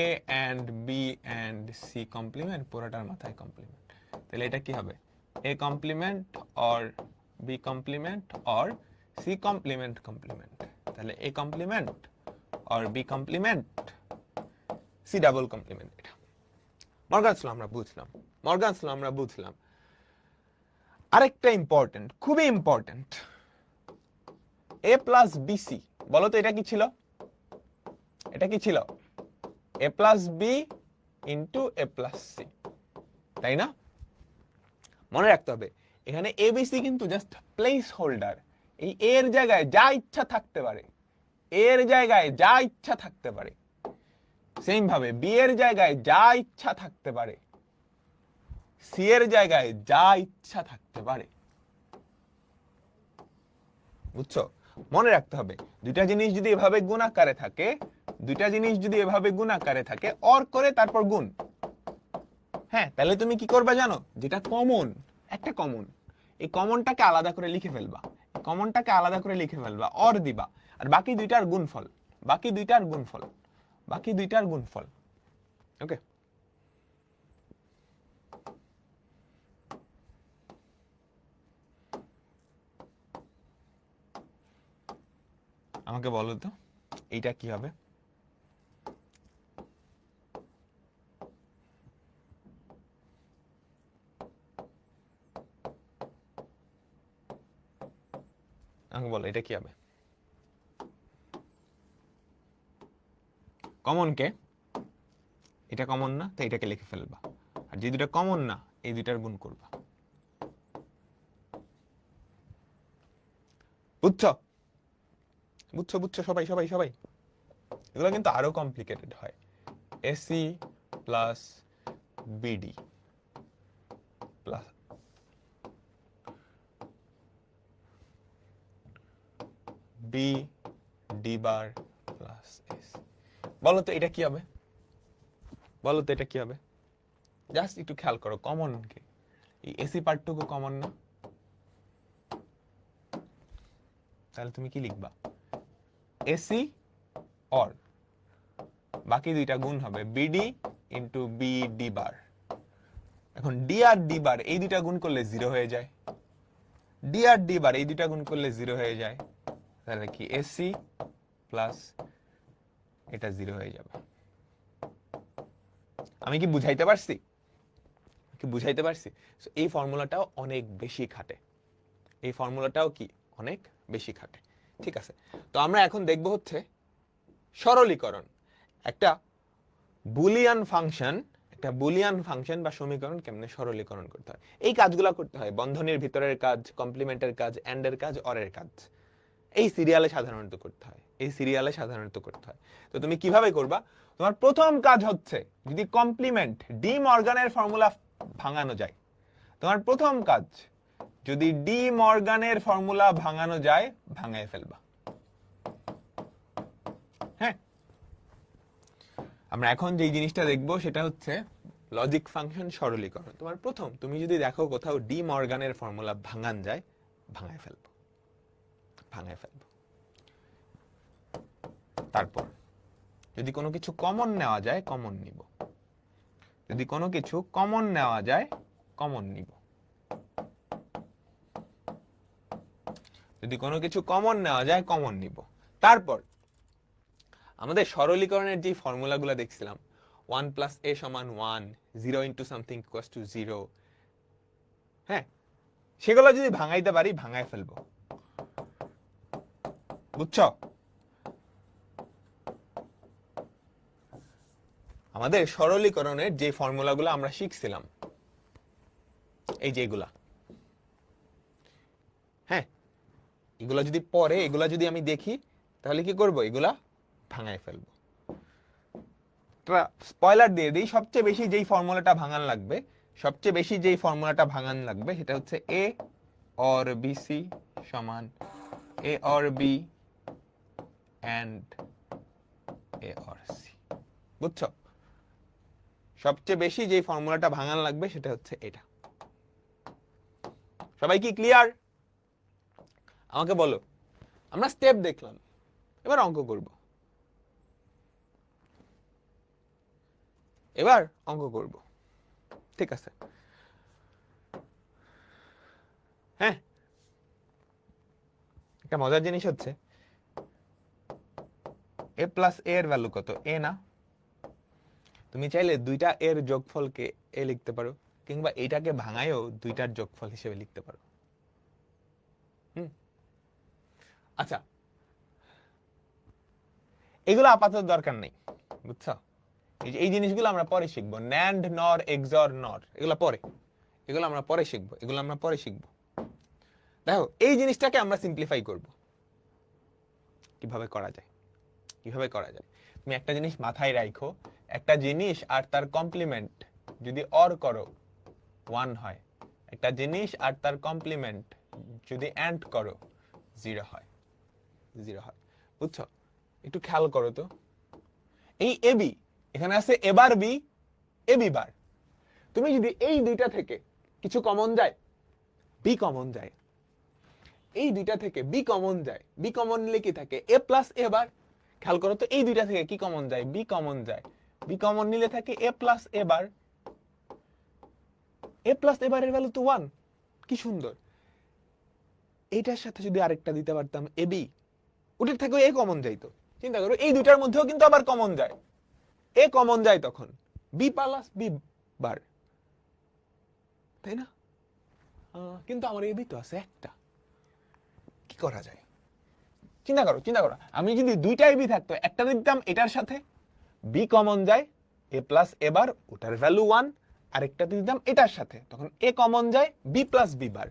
A and B and C complement, পুরোটার মাথায় কমপ্লিমেন্ট, তাহলে এটা কি হবে? A complement or B complement or C complement complement, তাহলে A complement or B complement C double complement. এটা মর্গানস ল আমরা বুঝলাম, মর্গানস ল আমরা বুঝলাম। আরেকটা ইম্পর্টেন্ট, খুবই ইম্পর্টেন্ট, এ প্লাস বিসি, বলো তো এটা কি ছিল? এটা কি ছিল? এ প্লাস বি ইন্টু এ প্লাস সি, তাই না? মনে রাখতে হবে এখানে এবিসি কিন্তু জাস্ট প্লেস হোল্ডার, এই এর জায়গায় যা ইচ্ছা থাকতে পারে, এর জায়গায় যা ইচ্ছা থাকতে পারে, সেম ভাবে বি এর জায়গায় যা ইচ্ছা থাকতে পারে, সি এর জায়গায় যা ইচ্ছা থাকতে পারে। বুঝছো? মনে রাখতে হবে দুইটা জিনিস যদি এভাবে গুণ আকারে থাকে, দুইটা জিনিস যদি এভাবে গুণ আকারে থাকে, অর করে তারপর গুণ, হ্যাঁ তাহলে তুমি কি করবে জানো? যেটা কমন, একটা কমন, এই কমনটাকে আলাদা করে লিখে ফেলবা, কমনটাকে আলাদা করে লিখে ফেলবা, অর দিবা, আর বাকি দুইটার গুণফল, বাকি দুইটার গুণফল, বাকি দুইটার গুণফল। ওকে, আমাকে বলো তো এইটা কি হবে? আমাকে বলো এটা কি হবে? কমন কে? এটা কমন না, তাই এটাকে লিখে ফেলবা, আর যে দুটা কমন না এই দুটার গুণ করবা। বুঝছো? বুঝছো? বুঝছো সবাই সবাই সবাই? এগুলো কিন্তু আরো কমপ্লিকেটেড হয়। AC plus BD plus B D bar plus AC, বলো তো এটা কি হবে? বলো তো এটা কি হবে? জাস্ট একটু খেয়াল করো, কমন কে? এই এসি পার্টটুকু কমন না, তাহলে তুমি কি লিখবা? এসি অর বাকি দুইটা গুণ হবে বিডি ইন্টু বিডি বার। এখন ডি আর ডি বার এই দুইটা গুণ করলে 0 হয়ে যায়, ডি আর ডি বার এই দুইটা গুণ করলে 0 হয়ে যায়, তাহলে কি এসি প্লাস এটা 0 হয়ে যাবে। আমি কি বুঝাইতে পারছি? এই ফর্মুলাটাও অনেক বেশি খাটে, এই ফর্মুলাটাও কি অনেক বেশি খাটে। ঠিক আছে, তো আমরা এখন দেখব হচ্ছে সরলীকরণ। একটা বুলিয়ান ফাংশন বা সমীকরণ কেমনে সরলীকরণ করতে হয়। এই কাজগুলো করতে হয়, বন্ধনীর ভিতরের কাজ, কমপ্লিমেন্টের কাজ, এন্ডের কাজ, অরের কাজ, এই সিরিয়ালে সাধারণত করতে হয়। তো তুমি কিভাবে করবা? তোমার প্রথম কাজ হচ্ছে, যদি কমপ্লিমেন্ট ডি মর্গানের ফর্মুলা ভাঙানো যায়, তোমার প্রথম কাজ যদি ডি মর্গানের ফর্মুলা ভাঙানো যায়, ভাঙায় ফেলবা। হ্যাঁ, আমরা এখন যে জিনিসটা দেখবো সেটা হচ্ছে লজিক ফাংশন সরলীকরণ। তোমার প্রথম, তুমি যদি দেখো কোথাও ডি মর্গানের ফর্মুলা ভাঙান যায়, ভাঙায় ফেলবো। তারপর যদি কোনো কিছু কমন নেওয়া যায়, কমন নিব। তারপর আমাদের সরলীকরণের যে ফর্মুলাগুলো দেখছিলাম, 1 + a = 1, 0 * something = 0, হ্যাঁ, সেগুলো যদি ভাঙাইতে পারি, ভাঙায় ফেলবো। বুঝছো? আমাদের সরলীকরণের যে ফর্মুলাগুলো আমরা শিখছিলাম, এই যেগুলা, হ্যাঁ, এগুলা যদি আমি দেখি, তাহলে কি করব? এগুলা ভাঙায় ফেলবো। স্পয়লার দিয়ে দিই, সবচেয়ে বেশি যেই ফর্মুলাটা ভাঙান লাগবে সেটা হচ্ছে a or bc সমান a or b and a or c। বুঝছো? সবচেয়ে বেশি যেই ফর্মুলাটা ভাঙান লাগবে সেটা হচ্ছে এটা। সবাই কি ক্লিয়ার? আমাকে বলো। আমরা স্টেপ দেখলাম, এবার অঙ্ক করব। ঠিক আছে, হ্যাঁ, একটা মজার জিনিস হচ্ছে a + a এর ভ্যালু কত? a না? তুমি চাইলে দুইটা এর যোগফলকে a লিখতে পারো, কিংবা এটাকে ভাঙায়ও দুইটার যোগফল হিসেবে লিখতে পারো। আচ্ছা, এগুলো আপাতত দরকার নেই, বুঝছো? এই জিনিসগুলো আমরা পরে শিখবো। ন্যান্ড, নর, এক্সর, নর, এগুলো আমরা পরে শিখবো। দেখো, এই জিনিসটাকে আমরা সিম্পলিফাই করব। কিভাবে করা যায়? তুমি একটা জিনিস মাথায় রাখো, একটা জিনিস আর তার কমপ্লিমেন্ট যদি অর করো 1 হয়, একটা জিনিস আর তার কমপ্লিমেন্ট যদি এন্ড করো 0 হয়। বুঝছো? একটু খেয়াল করো তো, এই এবি এখানে আছে এবার বি, এবি বার। তুমি যদি এই দুইটা থেকে কিছু কমন যায়, বি কমন যায়, এই দুইটা থেকে বি কমন যায়, বি কমন নিলে কি থাকে? a + a বার। খেয়াল করো তো, এই দুইটা থেকে কি কমন যায়? বি কমন যায়, বি কমন নিলে থাকে a + a bar. a + a বারের ভ্যালু তো 1। কি সুন্দর! এইটার সাথে যদি আরেকটা দিতে পারতাম এবি, ওটার থেকে এ কমন যাইতো। চিন্তা করো, এই দুইটার মধ্যেও কিন্তু আবার কমন যায়, এ কমন যায়, তখন বি + বি বার, তাই না? কিন্তু আমার এবি তো আছে একটা, কি করা যায়? চিন্তা করো, আমি যদি দুইটা এবি থাকতো, একটা দিতাম এটার সাথে, বি কমন যায়, a + a বার, ওটার ভ্যালু 1, আরেকটা দিতাম এটার সাথে, তখন এ কমন যায়, বি + বি বার,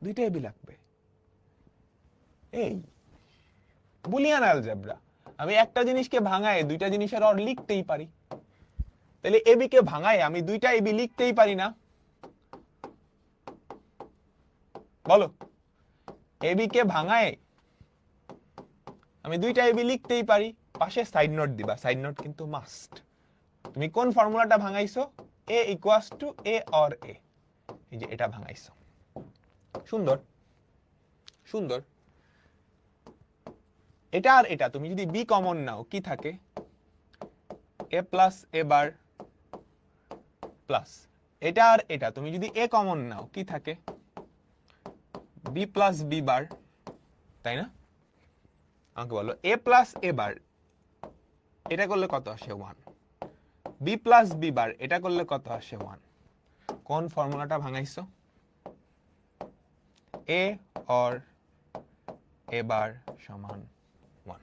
দুইটা এবি লাগবে। এই বুলিয়ান অ্যালজেব্রা। আমি একটা জিনিসকে ভাঙায় দুইটা জিনিসের অর লিখতেই পারি, তাহলে এবি কে ভাঙায় আমি দুইটা এবি লিখতেই পারি না? বলো, এবি কে ভাঙায় আমি দুইটা এবি লিখতেই পারি। পাশে সাইড নোট দিবা, সাইড নোট কিন্তু মাস্ট। তুমি কোন ফর্মুলাটা ভাঙাইছো? a = a or a, এই যে এটা ভাঙাইছো। সুন্দর। সুন্দর। এটা আর এটা তুমি যদি বি কমন নাও কি থাকে, এ প্লাস এ বার প্লাস, এটা আর এটা তুমি যদি এ কমন নাও কি থাকে, বি প্লাস বি বার, তাই না? আমাকে বলো এ প্লাস এ বার এটা করলে কত আসে 1, বি প্লাস বি বার এটা করলে কত আসে 1। কোন ফর্মুলাটা ভাঙাইছো? এ অর এ বার সমান 1,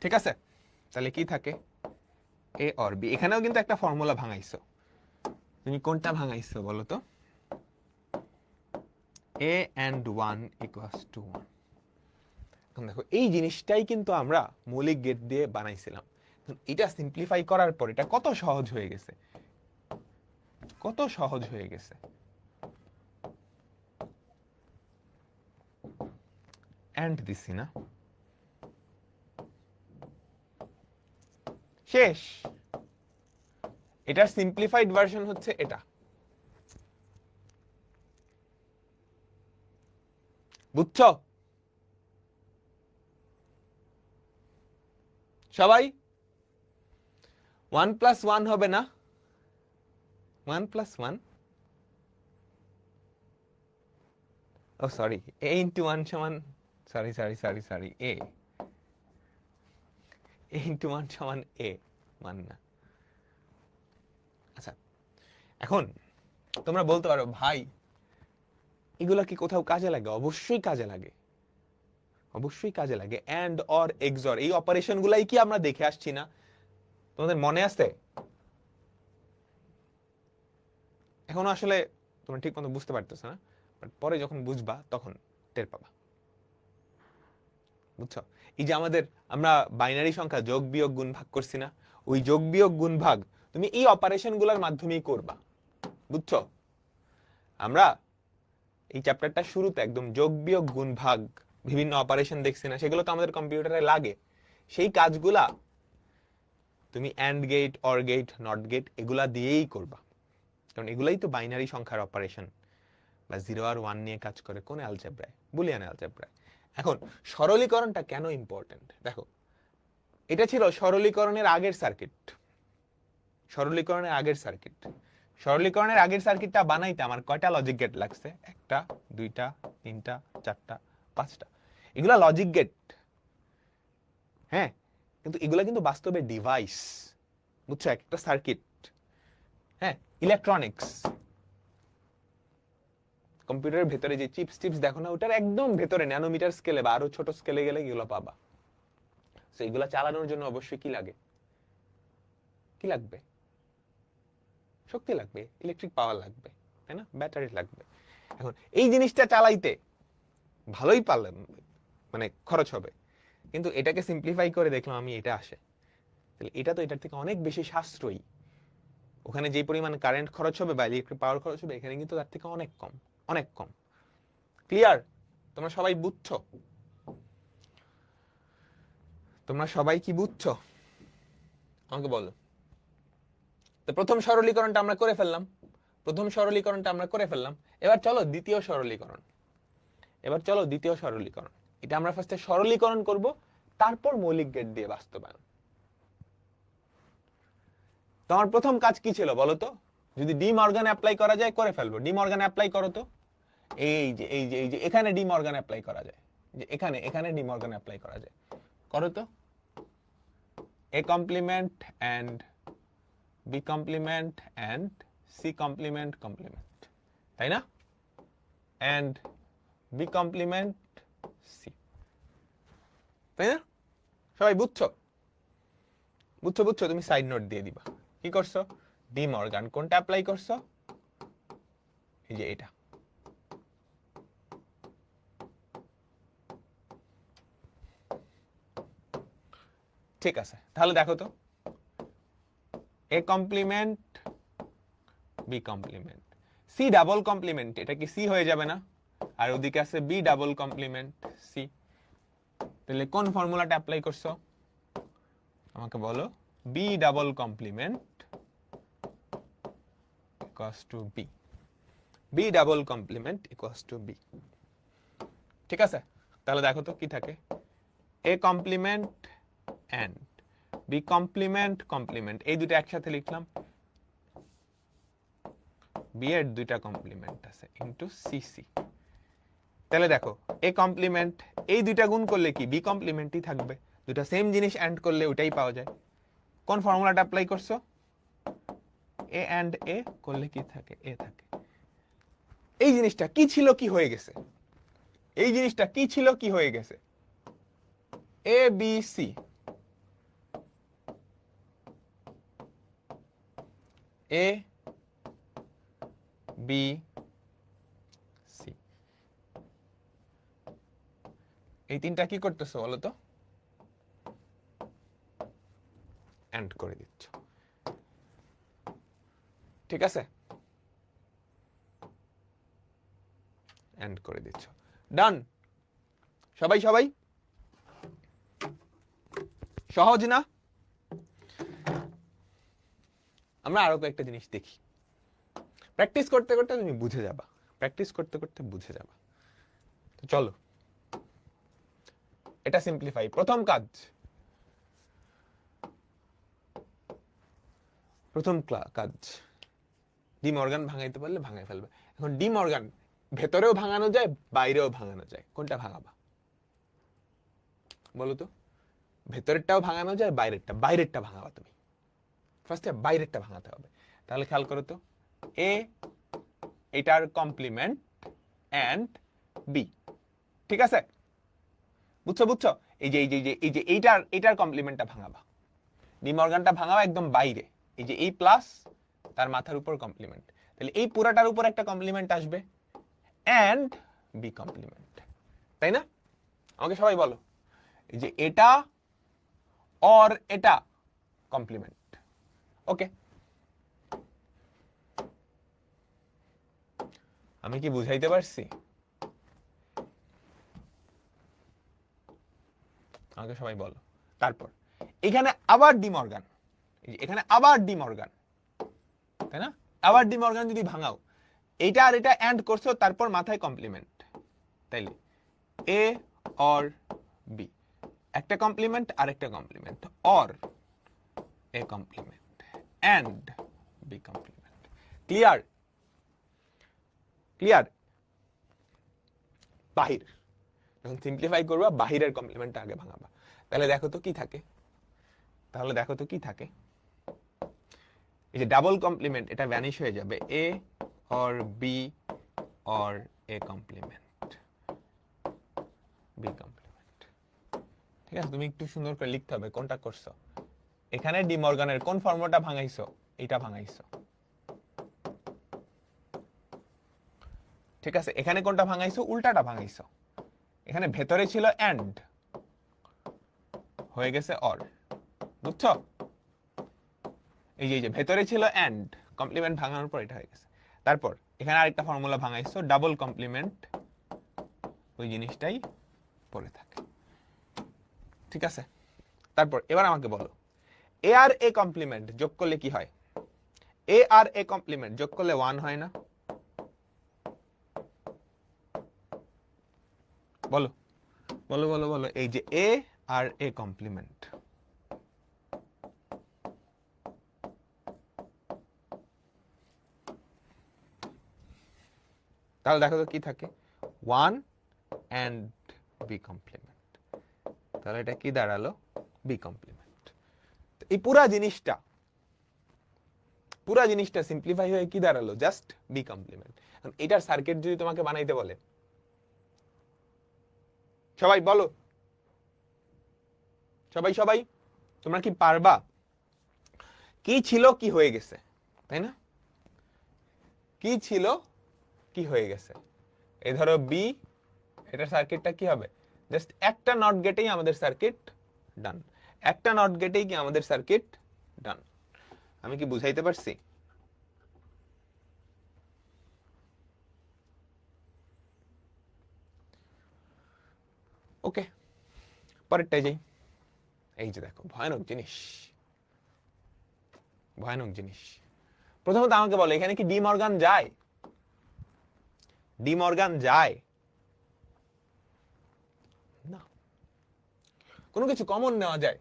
ঠিক আছে? তাহলে কি থাকে, এ অর বি। এখানেও কিন্তু একটা ফর্মুলা ভাঙাইছো, তুমি কোনটা ভাঙাইছো বলো তো? a and 1 equals to 1। এখন দেখো এই জিনিসটাই কিন্তু আমরা মৌলিক গেট দিয়ে বানাইছিলাম। এটা সিম্পলিফাই করার পর এটা কত সহজ হয়ে গেছে, কত সহজ হয়ে গেছে। এন্ড দিছি না, শেষ। এটার সিম্পলিফাইড ভার্সন হচ্ছে এটা, বুঝছো সবাই? 1 প্লাস 1 হবে না, 1 plus 1, oh sorry, a into 1 সমান, sorry sorry sorry sorry, a into 1 সমান a, মান না। আচ্ছা এখন তোমরা বলতে পারো ভাই এগুলা কি কোথাও কাজে লাগে? অবশ্যই কাজে লাগে, অবশ্যই কাজে লাগে। এন্ড অর এক্সর এই অপারেশন গুলাই কি আমরা দেখে আসছি না? তোমাদের মনে আছে? এখন আসলে তোমরা ঠিক মতো বুঝতে পারতেছ না, বাট পরে যখন বুঝবা তখন টের পাবা, বুঝছো? এই যে আমাদের আমরা বাইনারি সংখ্যা যোগ বিয়োগ গুণ ভাগ করছি না, ওই যোগ বিয়োগ গুণ ভাগ তুমি এই অপারেশন গুলার মাধ্যমেই করবা, বুঝছো? আমরা এই চ্যাপ্টারটা শুরুতে একদম যোগ বিয়োগ গুণ ভাগ বিভিন্ন অপারেশন দেখছি না, সেগুলো তো আমাদের কম্পিউটারে লাগে। সেই কাজগুলা তুমি and gate, or gate, not gate এগুলা দিয়েই করবা, কারণ এগুলাই তো বাইনারি সংখ্যার অপারেশন বা 0 আর 1 নিয়ে কাজ করে কোন অ্যালজেব্রায়? বুলিয়ান অ্যালজেব্রায়। এখন সরলীকরণটা কেন ইম্পর্টেন্ট দেখো, এটা ছিল সরলীকরণের আগের সার্কিট, সরলীকরণের আগের সার্কিট। সরলীকরণের আগের সার্কিটটা বানাইতে আমার কয়টা লজিক গেট লাগছে? 1টা 2টা 3টা 4টা 5টা, এগুলা লজিক গেট। হ্যাঁ, কিন্তু এগুলা কিন্তু বাস্তবে ডিভাইস, বুঝছো? একটা সার্কিট, হ্যাঁ, ইলেকট্রনিক্স। কম্পিউটারের ভেতরে যে চিপস টিপস দেখো না, ওটার একদম ভেতরে ন্যানোমিটার স্কেলে বা আরো ছোট স্কেলে গেলে এগুলো পাবা। তো এগুলা চালানোর জন্য অবশ্যই কি লাগে? কি লাগবে? শক্তি লাগবে, ইলেকট্রিক পাওয়ার লাগবে, তাই না? ব্যাটারি লাগবে। এখন এই জিনিসটা চালাইতে ভালোই পারলাম, মানে খরচ হবে, কিন্তু এটাকে সিম্পলিফাই করে দেখলাম আমি এটা আসে, তাহলে এটা তো এটার থেকে অনেক বেশি সাশ্রয়ী। ওখানে যে পরিমাণ কারেন্ট খরচ হবে বা ইলেকট্রিক পাওয়ার খরচ হবে, এখানে কিন্তু তার থেকে অনেক কম, অনেক কম। ক্লিয়ার? তোমরা সবাই বুঝছো? তোমরা সবাই কি বুঝছো? আমাকে বলো। তো প্রথম সরলীকরণটা আমরা করে ফেললাম, প্রথম সরলীকরণটা আমরা করে ফেললাম। এবার চলো দ্বিতীয় সরলীকরণ, এবার চলো দ্বিতীয় সরলীকরণ। এটা আমরা ফার্স্টে সরলীকরণ করব, তারপর মৌলিক গেট দিয়ে বাস্তবায়ন। তোমার প্রথম কাজ কি ছিল বলো তো? যদি ডি মর্গান অ্যাপ্লাই করা যায় করে ফেলবো। ডি মর্গান অ্যাপ্লাই করো তো, এই যে এই যে এই যে এখানে ডি মর্গান অ্যাপ্লাই করা যায়, যে এখানে এখানে ডি মর্গান অ্যাপ্লাই করা যায়, করো তো। A complement and B complement and C complement complement, তাই না? এন্ড বি কমপ্লিমেন্ট সি, তাই না? সবাই বুঝছো? বুঝছো বুঝছো? তুমি সাইড নোট দিয়ে দিবা। কি করছো? ডি মর্গান কোনটা অ্যাপ্লাই করছো? এই যে এটা। ঠিক আছে, তাহলে দেখো তো, A complement B complement C double complement, এটা কি সি হয়ে যাবে না? আর ওদিকে আছে বি ডাবল কমপ্লিমেন্ট সি, তাহলে কোন ফর্মুলাটা অ্যাপ্লাই করছো আমাকে বলো? B double complement equals to B, B double complement equals to B. ঠিক আছে, তাহলে দেখো তো কি থাকে, A complement and B complement complement, এই দুটো একসাথে লিখলাম, বি এর দুইটা কমপ্লিমেন্ট আছে ইনটু সিসি। তাহলে দেখো এ কমপ্লিমেন্ট, এই দুইটা গুণ করলে কি বি কমপ্লিমেন্টই থাকবে, দুটা সেম জিনিস এন্ড করলে ওটাই পাওয়া যায়। কোন ফর্মুলাটা অ্যাপ্লাই করছো, এ এন্ড এ করলে কি থাকে, এ থাকে। এই জিনিসটা কি ছিল কি হয়ে গেছে, এই জিনিসটা কি ছিল কি হয়ে গেছে, এ B C, A B C, এই তিনটা কি করতেছো বলো তো, এন্ড করে দিচ্ছ। ঠিক আছে, এন্ড করে দিচ্ছ, ডান। সবাই সবাই সহজ না? আমরা আরো কয়েকটা জিনিস দেখি, প্র্যাকটিস করতে করতে তুমি বুঝে যাবা, প্র্যাকটিস করতে করতে বুঝে যাবা। তো চলো এটা সিম্পলিফাই। প্রথম কাজ, কাজ ডি মর্গান ভাঙাইতে পারলে ভাঙাই ফেলবে। এখন ডি মর্গান ভেতরেও ভাঙানো যায় বাইরেও ভাঙানো যায়, কোনটা ভাঙাবা বলো তো? ভেতরেরটাও ভাঙানো যায় বাইরেরটা ভাঙাবা তুমি, ফার্স্টে বাইরেরটা ভাঙাতে হবে। তাহলে খেয়াল করো তো, এ এটার কমপ্লিমেন্ট এন্ড বি, ঠিক আছে? বুঝছো বুঝছো? এই যে এই যে এই যে এইটার কমপ্লিমেন্টটা ভাঙাবা, ডি মর্গানটা ভাঙাবা একদম বাইরে, এই যে এই প্লাস তার মাথার উপর কমপ্লিমেন্ট, তাহলে এই পুরাটার উপর একটা কমপ্লিমেন্ট আসবে এন্ড বি কমপ্লিমেন্ট, তাই না? আমাকে সবাই বলো, এই যে এটা অর এটা কমপ্লিমেন্ট। ওকে, আমি কি বুঝাইতে পারছি? আমাকে সবাই বলো। তারপর এখানে আবার ডি মর্গান, এখানে আবার ডি মর্গান, তাই না? আবার ডি মর্গান যদি ভাঙাও, এইটা আর এটা এন্ড করছো, তারপর মাথায় কমপ্লিমেন্ট, তাইলে এ অর বি, একটা কমপ্লিমেন্ট আর একটা complement, or A complement and B complement. Clear? Clear? বাহির, যখন সিম্পলিফাই করবা বাহিরের কমপ্লিমেন্টটা আগে ভাঙাবা। তাহলে দেখো তো কি থাকে, তাহলে দেখো তো কি থাকে, এই যে ডাবল কমপ্লিমেন্ট এটা ভ্যানিশ হয়ে যাবে, A or B or A complement B complement. ঠিক আছে, তুমি একটু সুন্দর করে লিখতে হবে কোনটা করছো। এখানে ডি মর্গানের কোন ফর্মুলাটা ভাঙাইছো, এটা ভাঙাইছো, ঠিক আছে? এখানে কোনটা ভাঙাইছো, উল্টাটা ভাঙাইছো। এখানে ভেতরে ছিল এন্ড, হয়ে গেছে অর, বুঝছো? এই যে ভেতরে ছিল এন্ড, কমপ্লিমেন্ট ভাঙানোর পর এটা হয়ে গেছে। তারপর এখানে আরেকটা ফর্মুলা ভাঙাইছো, ডাবল কমপ্লিমেন্ট, ওই জিনিসটাই পড়ে থাকে, ঠিক আছে? তারপর এবার আমাকে বলো, এ আর এ কমপ্লিমেন্ট যোগ করলে কি হয়? এ আর এ কমপ্লিমেন্ট যোগ করলে 1 হয় না? বলো বলো বলো বলো, এই যে এ আর এ কমপ্লিমেন্ট, তাহলে দেখো তো কি থাকে, 1 এন্ড বি কমপ্লিমেন্ট, তাহলে এটা কি দাঁড়ালো, বি কমপ্লিমেন্ট। এই পুরা জিনিসটা সিম্পলিফাই হয়ে কি দাঁড়ালো, জাস্ট বি কমপ্লিমেন্ট। এটার সার্কিট যদি তোমাকে বানাইতে বলে, সবাই বলো, সবাই সবাই তোমরা কি পারবা? কি ছিল কি হয়ে গেছে, তাই না? কি ছিল কি হয়ে গেছে, এই ধরো বি, এটার সার্কিটটা কি হবে, জাস্ট একটা নট গেটেই আমাদের সার্কিট ডান, একটা নট গেটেই কি আমাদের সার্কিট ডান। আমি কি বুঝাইতে পারছি? ওকে, পরেরটাই যাই। এই যে দেখো ভয়ানক জিনিস, ভয়ানক জিনিস। প্রথমত আমাকে বলো, এখানে কি ডি মর্গান যায়? ডি মর্গান যায়? কোনো কিছু কমন নেওয়া যায়?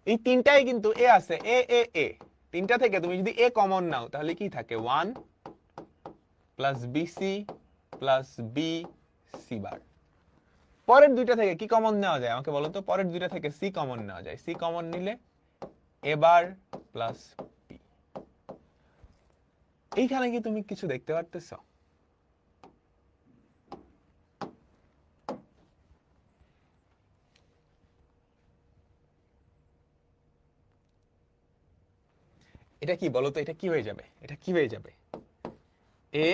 এই তিনটাই কিন্তু এ আছে, এ এ এ, তিনটা থেকে তুমি যদি এ কমন নাও তাহলে কি থাকে? 1 plus BC plus B C bar. পরের দুইটা থেকে কি কমন নেওয়া যায় আমাকে বলো তো? পরের দুইটা থেকে সি কমন নেওয়া যায়। সি কমন নিলে এ বার প্লাস বি। এইখানে কি তুমি কিছু দেখতে পারতেছ? এটা কি বলো তো? এটা কি হয়ে যাবে? এটা কি হয়ে যাবে? এ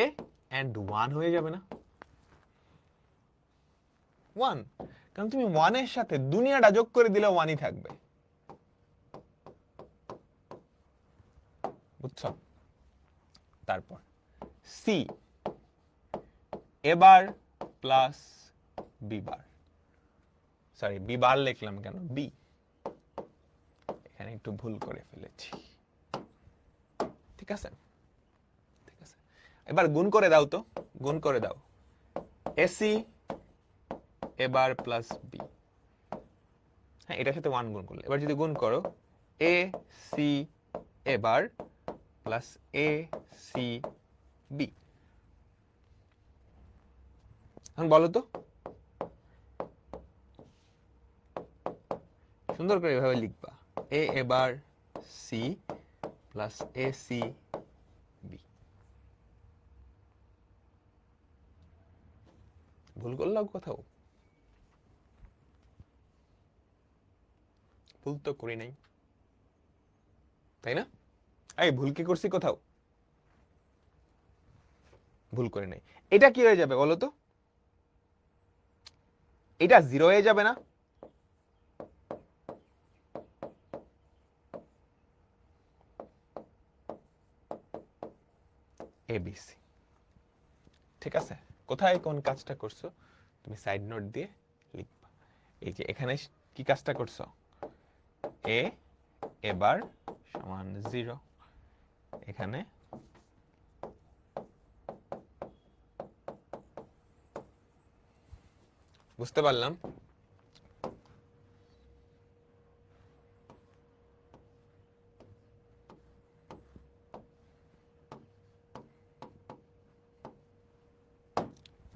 এন্ড 1 হয়ে যাবে না? 1, কারণ তুমি 1 এর সাথে দুনিয়াটা যোগ করে দিলে 1ই থাকবে। বুঝছো? তারপর C A bar plus B bar, sorry B bar লিখলাম কেন? বি, এখানে একটু ভুল করে ফেলেছি। ঠিক আছে, ঠিক আছে, এবার গুণ করে দাও তো, গুণ করে দাও। এসি এ বার প্লাস বি, হ্যাঁ এটার সাথে 1 গুণ করলে, এবার যদি গুণ করো A C A bar plus A C B, এখন বলো তো, সুন্দর করে এভাবে লিখবা, এ এবার C plus A C B. ভুল করলাম কোথাও? ভুল তো করি নাই, তাই না? এই ভুল কি করছি কোথাও? ভুল করে নাই। এটা কি হয়ে যাবে বলো তো? এটা 0 হয়ে যাবে না? এবিসি। ঠিক আছে, কোথায় কোন কাজটা করছো তুমি সাইড নোট দিয়ে লিখবা। এই যে এখানে কি কাজটা করছো? এ এবার সমান 0, এখানে বুঝতে পারলাম?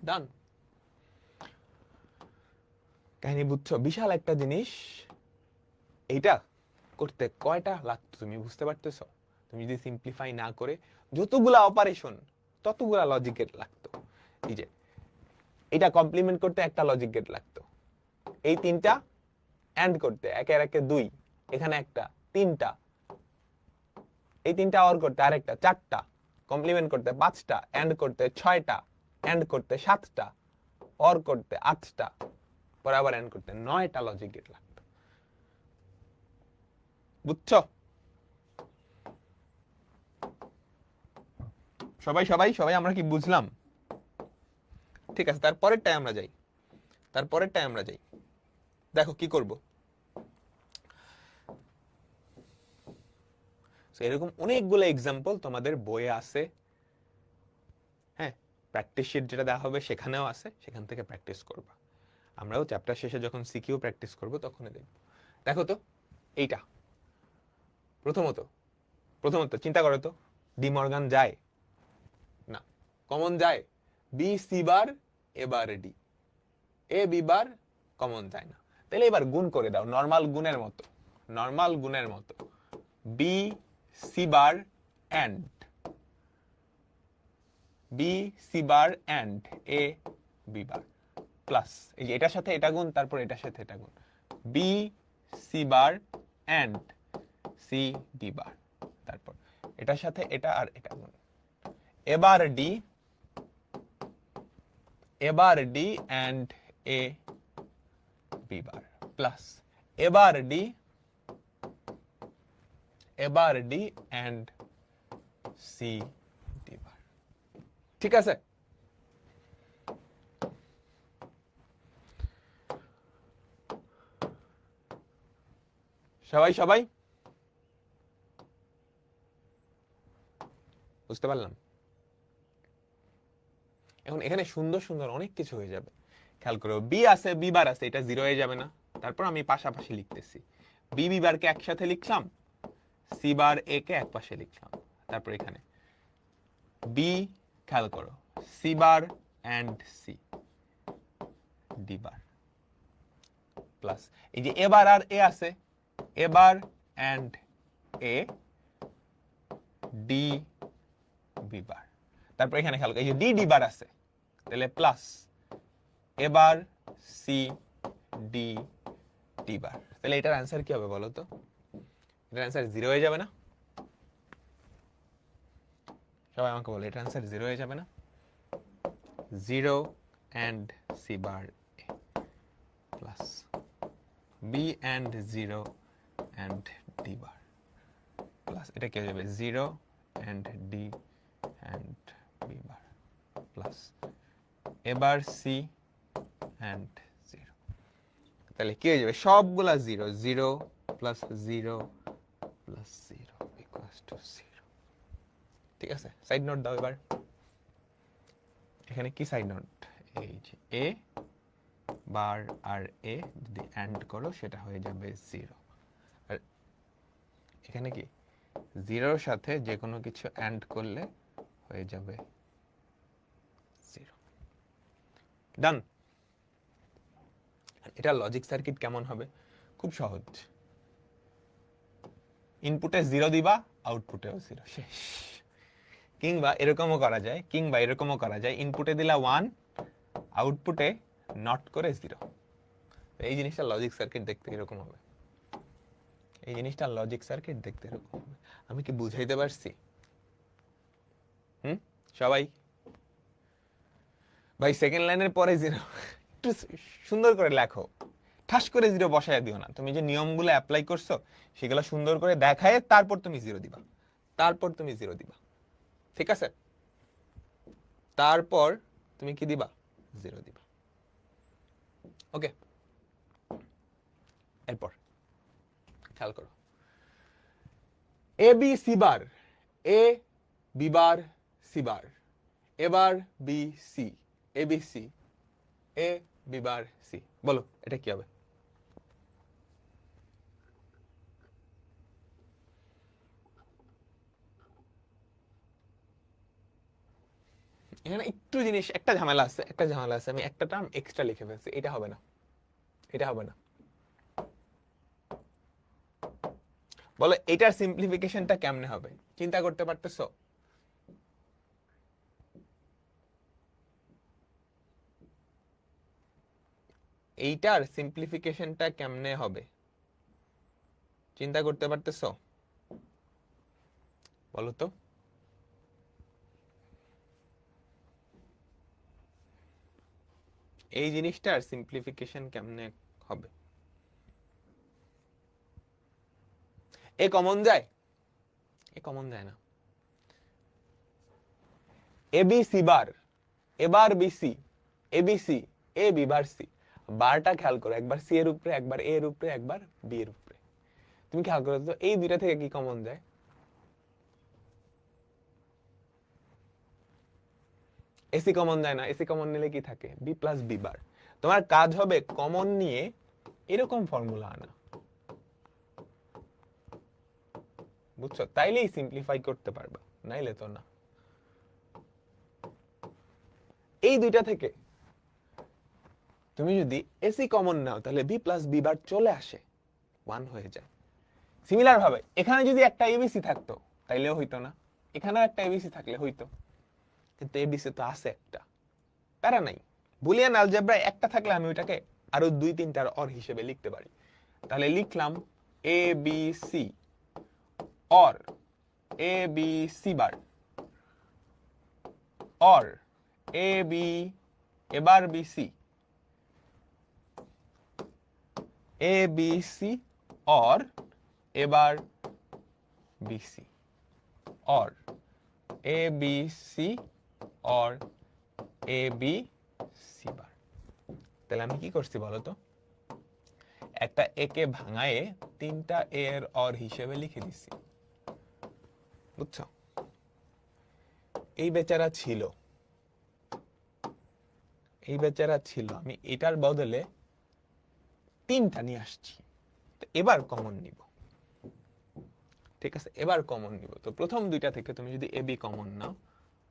ডান। কাহিনী বুঝছো? বিশাল একটা জিনিস। এইটা করতে কয়টা লাগতো তুমি বুঝতে পারতেছো? তুমি যদি সিম্পলিফাই না করে যতগুলা অপারেশন ততগুলা লজিক গেট লাগতো। এই যে এটা কমপ্লিমেন্ট করতে একটা লজিক গেট লাগতো, এই তিনটা এন্ড করতে একের একে 2, এখানে একটা, তিনটা, এই তিনটা অর করতে আরেকটা, চারটা, কমপ্লিমেন্ট করতে 5টা, এন্ড করতে 6টা, এন্ড করতে 7টা, অর করতে 8টা, পরে আবার এন্ড করতে 9টা লজিক গেট লাগতো। বুঝছো? সবাই সবাই সবাই আমরা কি বুঝলাম? ঠিক আছে, তারপরেরটাই আমরা যাই, তারপরেরটাই আমরা যাই। দেখো কি করব। এরকম অনেকগুলো এক্সাম্পল তোমাদের বইয়ে আছে, হ্যাঁ, প্র্যাকটিস শিট যেটা দেওয়া হবে সেখানেও আছে, সেখান থেকে প্র্যাকটিস করবা। আমরাও চ্যাপ্টার শেষে যখন সিকিউ প্র্যাকটিস করব তখনই দেখব। দেখো তো এইটা, প্রথমত প্রথমত চিন্তা করো তো, ডি মর্গান যায় না? কমন যায়? বি সি বার এবার ডি, এ বি বার কমন যায় না। তাহলে এবার গুণ করে দাও নরমাল গুণের মতো, নরমাল গুণের মতো, B C bar and B C bar and A B bar plus, এই যে এটার সাথে এটা গুণ, তারপর এটার সাথে এটা গুণ, B C bar and C B bar, তারপর এটার সাথে এটা আর এটা গুণ, এবার ডি, এবার D and A B bar plus এবার ডি, এবার D and C D bar. ঠিক আছে? সবাই সবাই বুঝতে পারলাম? এখন এখানে সুন্দর সুন্দর অনেক কিছু হয়ে যাবে। খেয়াল করো, বি আছে, বি বার আছে, এটা 0 হয়ে যাবে না? তারপর আমি পাশাপাশি লিখতেছি, বি বি বারকে একসাথে লিখলাম, সি বার এ কে এক পাশে লিখলাম, তারপর এখানে বি, খেয়াল করো, C bar and C, D bar plus এই যে এ বার আর এ আছে, A bar and A, D B bar, তারপর এখানে খেয়াল করো এই যে ডি ডি বার আছে, তাহলে প্লাস এ বার সি ডি ডি বার, তাহলে এটার অ্যান্সার কি হবে বলো তো? এটার অ্যান্সার 0 হয়ে যাবে না? সবাই আমাকে বলো, এটার অ্যান্সার 0 হয়ে যাবে না? 0 and C bar A plus B and 0 and D bar plus এটা কি হয়ে যাবে 0 and D and B bar plus এবার সি অ্যান্ড 0, তাহলে কি হয়ে যাবে সবগুলা 0, 0 প্লাস 0 প্লাস 0 ইকুয়ালস টু 0। ঠিক আছে, সাইড নোট দাও এবার। এখানে কি সাইড নোট? এই যে এ বার আর এ যদি অ্যান্ড করো সেটা হয়ে যাবে 0, আর এখানে কি 0 এর সাথে যে কোনো কিছু অ্যান্ড করলে হয়ে যাবে 0। ডান। এটা লজিক সার্কিট কেমন হবে? খুব সহজ, ইনপুটে 0 দিবা, আউটপুটেও 0, শেষ। কিংবা এরকমও করা যায়, ইনপুটে দিলা 1, আউটপুটে নট করে 0। এই জিনিসটা লজিক সার্কিট দেখতে এরকম হবে, আমি কি বুঝাইতে পারছি? সবাই ভাই সেকেন্ড লাইনের পরে 0 একটু সুন্দর করে লেখো, ঠাস করে 0 বসায় দিও না। তুমি যে নিয়মগুলো অ্যাপ্লাই করছো সেগুলো সুন্দর করে দেখায় তারপর তুমি 0 দিবা, ঠিক আছে? তারপর তুমি কি দিবা? 0 দিবা। ওকে, এরপর খেয়াল করো, এ বি সি বার, এ বি বার সি বার, এবার B C, A B C, A B bar C, বলো এটা কি হবে? এখানে একটু জিনিস, একটা ঝামেলা আছে, আমি একটা টার্ম এক্সট্রা লিখে ফেলছি, এটা হবে না। বলো এটার সিম্পলিফিকেশনটা কেমনে হবে, চিন্তা করতে পারতেছো? এইটার সিম্পলিফিকেশনটা কেমনে হবে চিন্তা করতে পারতেছো? বলো তো। এই জিনিসটার সিম্পলিফিকেশন কেমনে হবে? এ কমন যায়? না। এ বি সি বার, এবার B C, A B C, A B bar C, বারটা খেয়াল করো, একবার সি এর উপরে, একবার এ এর উপরে, একবার বি এর উপরে। তুমি খেয়াল করো তো এই দুইটা থেকে কি কমন যায়? এসি কমন যায় না, এসি কমন নিলে কি থাকে? B plus B bar. তোমার কাজ হবে কমন নিয়ে এরকম ফর্মুলা আনা, বুঝছো? তাইলেই সিম্পলিফাই করতে পারবা, নাইলে তো না। এই দুইটা থেকে তুমি যদি এসি কমন নাও তাহলে বি প্লাস বি বার চলে আসে, 1 হয়ে যায়। সিমিলার ভাবে এখানে যদি একটা এবিসি থাকতো তাইলেও হইতো না, এখানেও একটা এবিসি থাকলে হইতো, কিন্তু এবিসি তো আছে একটা, প্যারা নাই। বুলিয়ান অ্যালজেব্রায় একটা থাকলে আমি ওইটাকে আরো 2-3টার অর হিসেবে লিখতে পারি। তাহলে লিখলাম A B C or A B C bar or A B এবার B C, A B C or এবার B C, or A B C or A B C bar. তাহলে আমি কি করছি বলতো, একটা এ কে ভাঙায়ে 3টা এ এর অর হিসেবে লিখে দিচ্ছি, বুঝছো? এই বেচারা ছিল, আমি এটার বদলে তিনটা নিয়ে আসছি, তো এবার কমন নিব। ঠিক আছে, এবার কমন নিব। তো প্রথম দুইটা থেকে তুমি যদি এবি কমন নাও,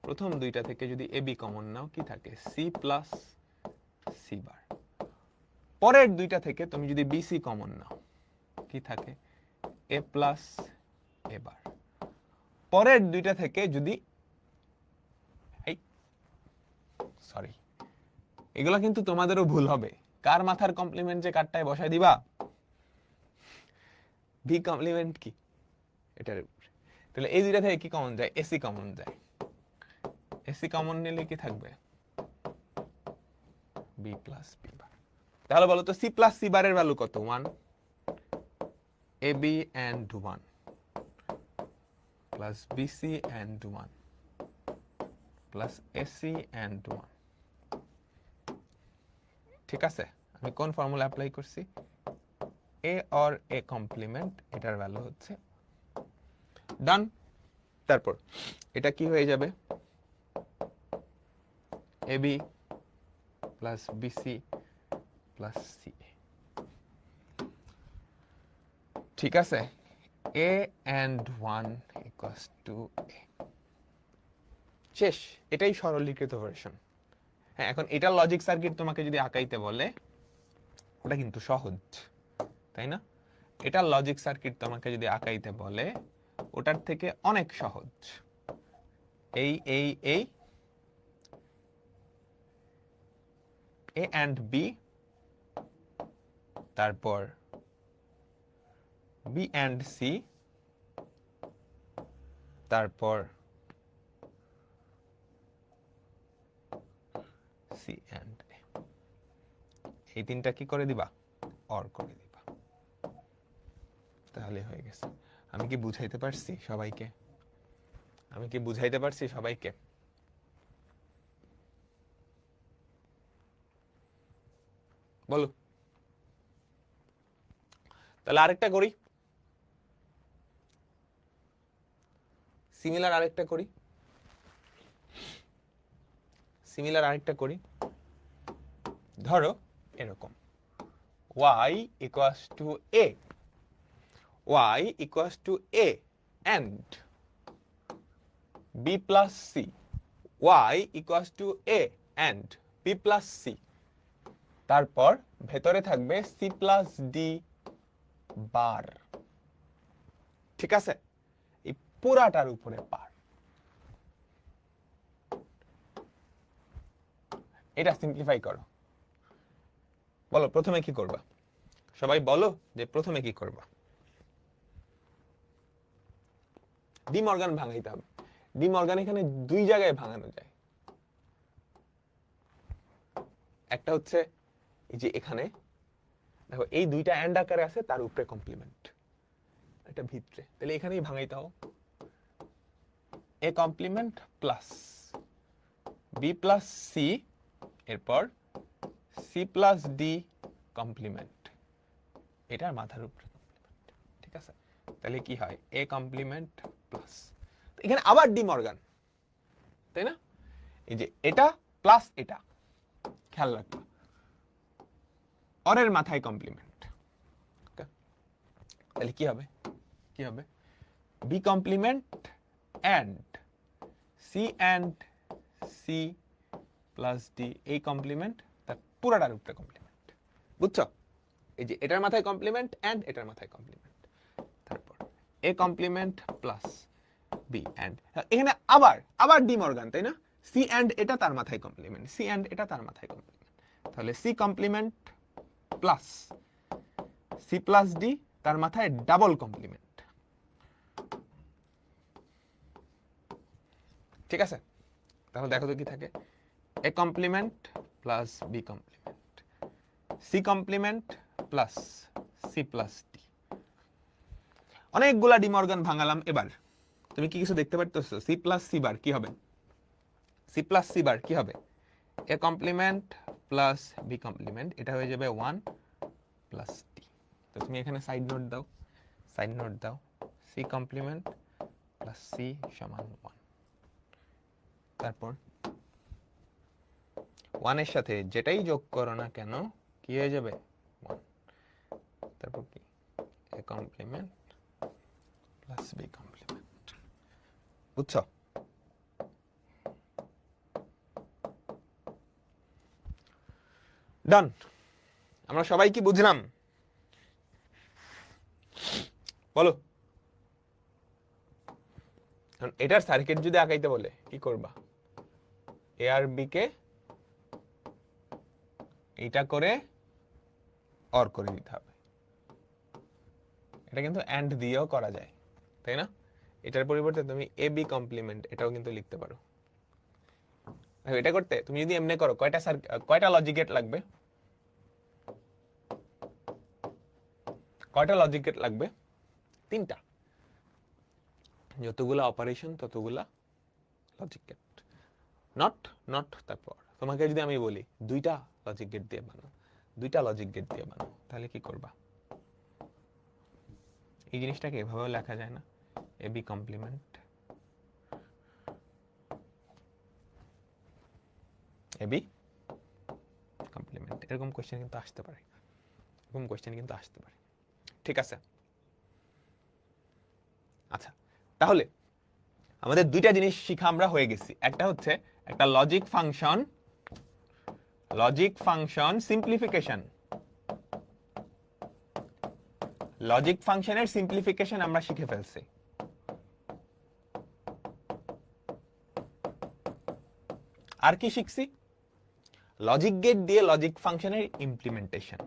প্রথম দুইটা থেকে যদি এবি কমন নাও, কি থাকে? C plus C bar. পরের দুইটা থেকে তুমি যদি বিসি কমন নাও, কি থাকে? এ প্লাস এ বার। পরের দুইটা থেকে যদি, সরি, এগুলা কিন্তু তোমাদেরও ভুল হবে। কার মাথার কমপ্লিমেন্ট যে কারটায় বসায় দিবা? বি কমপ্লিমেন্ট কি এটার উপরে। তাহলে এই দুইটা থেকে কি কমন যায়? এসি কমন যায়। এসি কমন নিলে কি থাকবে? B plus B bar. তাহলে বলো তো সি প্লাস সি বারের ভ্যালু কত? 1। A B and 1 plus BC and 1 plus AC and 1। ঠিক আছে, আমি কোন ফর্মুলা অ্যাপ্লাই করছি? এ অর এ কমপ্লিমেন্ট, এটার ভ্যালু হচ্ছে ডান। তারপর এটা কি হয়ে যাবে? AB plus BC plus C. ঠিক আছে, এ এন্ড 1 ইকুয়ালস টু এ। শেষ, এটাই সরলীকৃত ভার্সন। হ্যাঁ, এখন এটা লজিক সার্কিট তোমাকে যদি আঁকাইতে বলে, ওটা কিন্তু সহজ, তাই না? এটা লজিক সার্কিট তোমাকে যদি আঁকাইতে বলে, ওটার থেকে অনেক সহজ। এই এ এন্ড বি, তারপর বি এন্ড সি, তারপর সি এন্ড এ। এই তিনটা কি করে দিবা? অর করে দিবা, তাহলে হয়ে গেছে। আমি কি বুঝাইতে পারছি সবাইকে? আমি কি বুঝাইতে পারছি সবাইকে? বলো। তাহলে আরেকটা করি, সিমিলার আরেকটা করি, সিমিলার আরেকটা করি। ধরো এরকম y equals to a, y equals to a and b plus c, y equals to a and b plus c, তারপর ভেতরে থাকবে c plus d বার। ঠিক আছে, এই পুরাটার উপরে পার। এটা সিম্পলিফাই করো। বলো প্রথমে কি করবা? সবাই বলো যে প্রথমে কি করবা? ডি মর্গান ভাঙাইতে হবে। ডি মর্গান এখানে দুই জায়গায় ভাঙানো যায়। একটা হচ্ছে এই যে এখানে দেখো, এই দুইটা এন্ড আকারে আছে, তার উপরে কমপ্লিমেন্ট, এটা ভিতরে, তাহলে এখানেই ভাঙাইতে হবে। A complement plus B plus C, এরপর সি প্লাস ডি কমপ্লিমেন্ট, এটার মাথার উপরে কমপ্লিমেন্ট। ঠিক আছে, তাহলে কি হয়? এ কমপ্লিমেন্ট প্লাস, এখানে আবার ডি মর্গান, তাই না? এই যে এটা প্লাস এটা, খেয়াল রাখবা, অরের মাথায় কমপ্লিমেন্ট। তাহলে কি হবে? কি হবে? B complement and C and C plus D, এই কমপ্লিমেন্ট তার পুরাটার উপরে কমপ্লিমেন্ট। বুঝছো? এই যে এটার মাথায় কমপ্লিমেন্ট এন্ড এটার মাথায় কমপ্লিমেন্ট, তারপর A complement plus B and, এখানে আবার আবার ডি মর্গান, তাই না? সি এন্ড এটা তার মাথায় কমপ্লিমেন্ট, সি এন্ড এটা তার মাথায় কমপ্লিমেন্ট, তাহলে C complement plus C plus D, তার মাথায় ডাবল কমপ্লিমেন্ট। ঠিক আছে, তাহলে দেখো তো কি থাকে? A complement plus B complement, C complement plus C plus D. অনেকগুলা ডি মর্গান ভাঙালাম। এবার তুমি কি কিছু দেখতে পারতেছো? সি প্লাস সি বার কি হবে? সি প্লাস সি বার কি হবে? A complement plus B complement, এটা হয়ে যাবে 1 প্লাস ডি। তো তুমি এখানে সাইড নোট দাও, সাইড নোট দাও, সি কমপ্লিমেন্ট প্লাস সি সমান 1, তারপর 1 এর সাথে যেটাই যোগ করো না কেন কি হয়ে যাবে? 1। তারপর কি A complement plus B complement. বুঝছো? ডান। আমরা সবাই কি বুঝলাম? বলো। এটার সার্কিট যদি আঁকাইতে বলে কি করবা? এ আর বি কে এইটা করে অর করে দিতে হবে। এটা কিন্তু অ্যান্ড দিয়েও করা যায়, তাই না? এটার পরিবর্তে তুমি এ বি কমপ্লিমেন্ট এটাও কিন্তু লিখতে পারো। এটা করতে তুমি যদি এমনি করো, কয়টা লজিক গেট লাগবে? কয়টা লজিক গেট লাগবে? 3টা। যতগুলা অপারেশন ততগুলা লজিক গেট। নট তারপর তোমাকে যদি আমি বলি 2টা লজিক গেট দিয়ে বানাও, 2টা লজিক গেট দিয়ে বানাও, তাহলে কি করবা? এই জিনিসটাকে এভাবেও লেখা যায় না? A B complement A B complement. এরকম কোশ্চেন কিন্তু আসতে পারে, ঠিক আছে? আচ্ছা, তাহলে আমাদের 2টা জিনিস শিখা আমরা হয়ে গেছি। একটা হচ্ছে একটা লজিক ফাংশন সিম্পলিফিকেশন। লজিক ফাংশনের সিম্পলিফিকেশন আমরা শিখে ফেলছি। আর কি শিখছি? লজিক গেট দিয়ে লজিক ফাংশনের ইমপ্লিমেন্টেশন।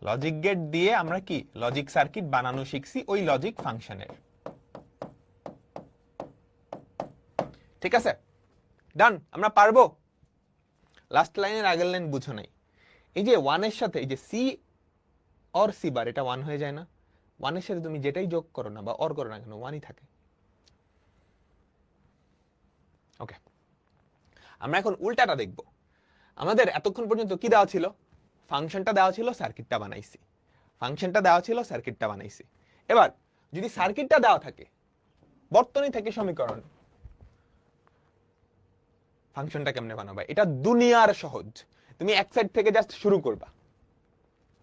লজিক গেট দিয়ে আমরা কি লজিক সার্কিট বানানো শিখছি ওই লজিক ফাংশনের। ঠিক আছে? ডান। আমরা পারবো? লাস্ট লাইনের আগের লাইন বুঝো নাই? এই যে 1 এর সাথে এই যে সি অর সি বার, এটা 1 হয়ে যায় না? 1 এর সাথে তুমি যেটাই যোগ করো না বা অর করো না কেন 1ই থাকে। ওকে, আমরা এখন উল্টাটা দেখব। আমাদের এতক্ষণ পর্যন্ত কি দেওয়া ছিল? ফাংশনটা দেওয়া ছিল, সার্কিটটা বানাইছি। এবার যদি সার্কিটটা দেওয়া থাকে, বর্তনী থেকে সমীকরণ, ফাংশনটা কেমনে বানাবা? এটা দুনিয়ার সহজ। তুমি এক সাইড থেকে জাস্ট শুরু করবা,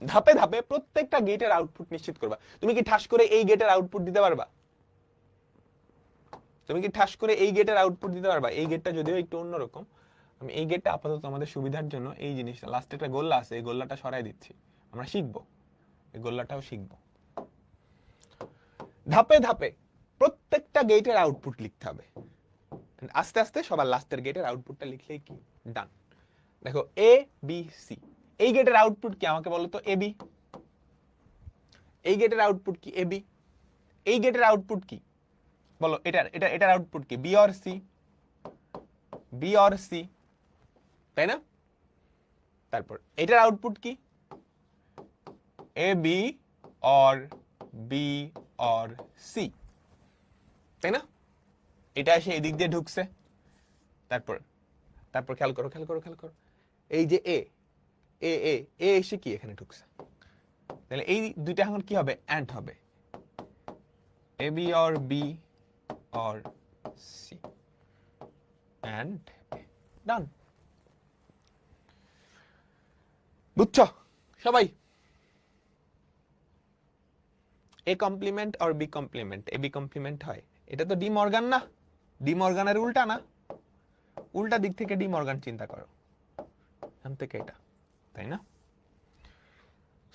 ধাপে ধাপে প্রত্যেকটা গেটের আউটপুট নিশ্চিত করবা। তুমি কি ঠাস করে এই গেটের আউটপুট দিতে পারবা? এই গেটটা যদিও একটু অন্যরকম। আমি এই গেটটা আপাতত আমাদের সুবিধার জন্য এই জিনিসটা লাস্টে একটা গোল্লা আছে, এই গোল্লাটা সরাই দিচ্ছি। আমরা শিখবো, এই গোল্লাটাও শিখবো। ধাপে ধাপে প্রত্যেকটা গেটের আউটপুট লিখতে হবে। আস্তে আস্তে সবার লাস্টের গেটের আউটপুটটা লিখলেই কি ডান। দেখো এ বি সি, এই গেটের আউটপুট কি আমাকে বলো তো? A B. এই গেটের আউটপুট কি? A B. এই গেটের আউটপুট কি বলো? এটার আউটপুট কি? B or C? B or C, তাই না? তারপর এটার আউটপুট কি? A B or B or C, তাই না? এটা এসে এদিক দিয়ে ঢুকছে। তারপর খেয়াল করো এই যে এ এ এ এ এসে কি এখানে ঢুকছে। তাহলে এই দুইটা এখন কি হবে? অ্যান্ড হবে। A B or B or C, and done. বুঝছো সবাই? এ কমপ্লিমেন্ট আর B complement, A B complement হয়। এটা তো ডি মর্গান না? ডি মর্গানের উল্টা না? উল্টা দিক থেকে ডি মর্গান চিন্তা করো, এখান থেকে এটা, তাই না?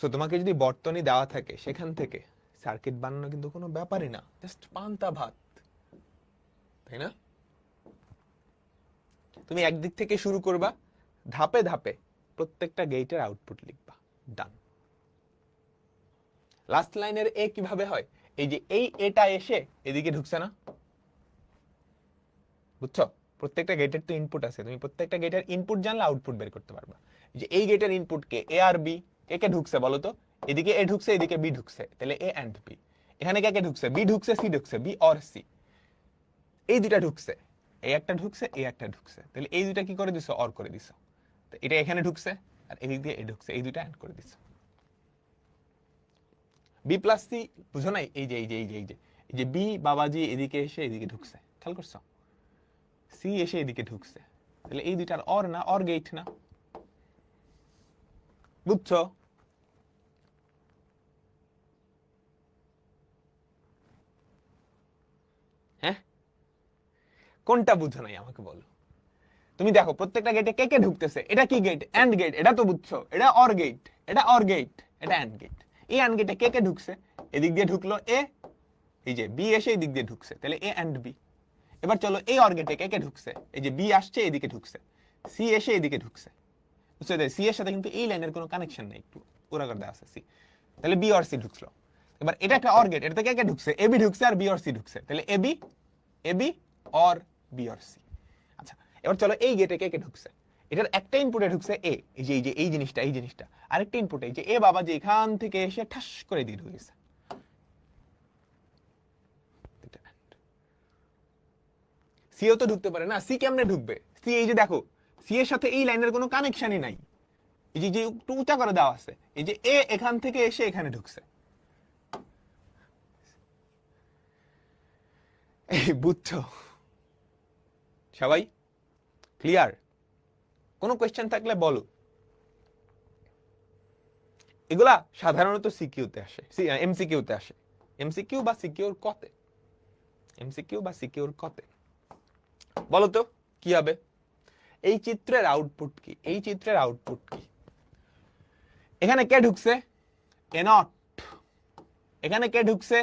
সো তোমাকে যদি বর্তনী দেওয়া থাকে, সেখান থেকে সার্কিট বানানো কিন্তু কোনো ব্যাপারই না, জাস্ট পান্তা ভাত, তাই না? তুমি একদিক থেকে শুরু করবা, ধাপে ধাপে প্রত্যেকটা গেটের আউটপুট লিখবা, ডান। লাস্ট লাইনের এ কিভাবে হয়? এই যে এই এটা এসে এদিকে ঢুকছে না? বুঝছো? প্রত্যেকটা গেটের তো ইনপুট আছে, তুমি প্রত্যেকটা গেটের ইনপুট জানলে আউটপুট বের করতে পারবা। যে এই গেটের ইনপুট কে? এ আর বি। কে কে ঢুকছে বলো তো? এদিকে এ ঢুকছে, এদিকে বি ঢুকছে, তাহলে এ এন্ড বি। এখানে কে কে ঢুকছে? বি ঢুকছে, সি ঢুকছে, বি অর সি। এই দুইটা ঢুকছে, এই একটা ঢুকছে, এই একটা ঢুকছে, তাহলে এই দুইটা কি করে দিছো? অর করে দিছো। তো এটা এখানে ঢুকছে আর এদিক দিয়ে এ ঢুকছে, এই দুইটা এন্ড করে দিছো। বি প্লাস সি বুঝো নাই? এই যে বি বাবাজি এদিকে এসে এদিকে ঢুকছে, খেয়াল করছো? সি এসে এদিকে ঢুকছে, তাহলে এই দুইটার অর না? অর গেট না? বুঝছো? হ্যাঁ, কোনটা বুঝো নাই আমাকে বলো। তুমি দেখো প্রত্যেকটা গেটে কে কে ঢুকতেছে, এটা কি গেট? এন্ড গেট, এটা তো বুঝছো। এটা অর গেট, এটা অর গেট, এটা এন্ড গেট। এই এন্ড গেটে কে কে ঢুকছে? এদিক দিয়ে ঢুকলো এ, এই যে বি এসে এই দিক দিয়ে ঢুকছে, তাহলে এ এন্ড বি। এবার চলো এই অর গেটে কে কে ঢুকছে? এই যে বি আসছে এদিকে ঢুকছে, সি এসে এদিকে ঢুকছে, বুঝছো? সি এর সাথে কিন্তু এই লাইনের কোনো কানেকশন নেই, একটু পুরা করে দেওয়া আছে সি, তাহলে বি অর সি ঢুকলো। এবার এটা একটা অর গেট, এটাতে কে কে ঢুকছে? এবি ঢুকছে আর বি অর সি ঢুকছে, তাহলে AB, AB or B or C. আচ্ছা, এবার চলো এই গেটে কে কে ঢুকছে? এটার একটা ইনপুটে ঢুকছে এ, এই যে এই জিনিসটা, এই জিনিসটা। আরেকটা ইনপুটে যে এ বাবা যে এখান থেকে এসে ঠাস করে দিয়ে ঢুকেছে। সিও তো ঢুকতে পারে না, সি কেমনে ঢুকবে? সি এই যে দেখো, সি এর সাথে এই লাইনের কোনো কানেকশনই নাই, এই যে একটু উঁচা করে দেওয়া আছে, এই যে এ এখান থেকে এসে এখানে ঢুকছে। এই বুঝছো সবাই? ক্লিয়ার? কোনো কোয়েশ্চেন থাকলে বলো। এগুলা সাধারণত সিকিউতে আসে, এমসিকিউতে আসে, এমসিকিউ বা সিকিউর কতে, এমসিকিউ বা সিকিউর কতে। বলো তো কি হবে? এই চিত্রের আউটপুট কি? এই চিত্রের আউটপুট কি? এখানে কে ঢুকছে? A not. এখানে কে ঢুকছে?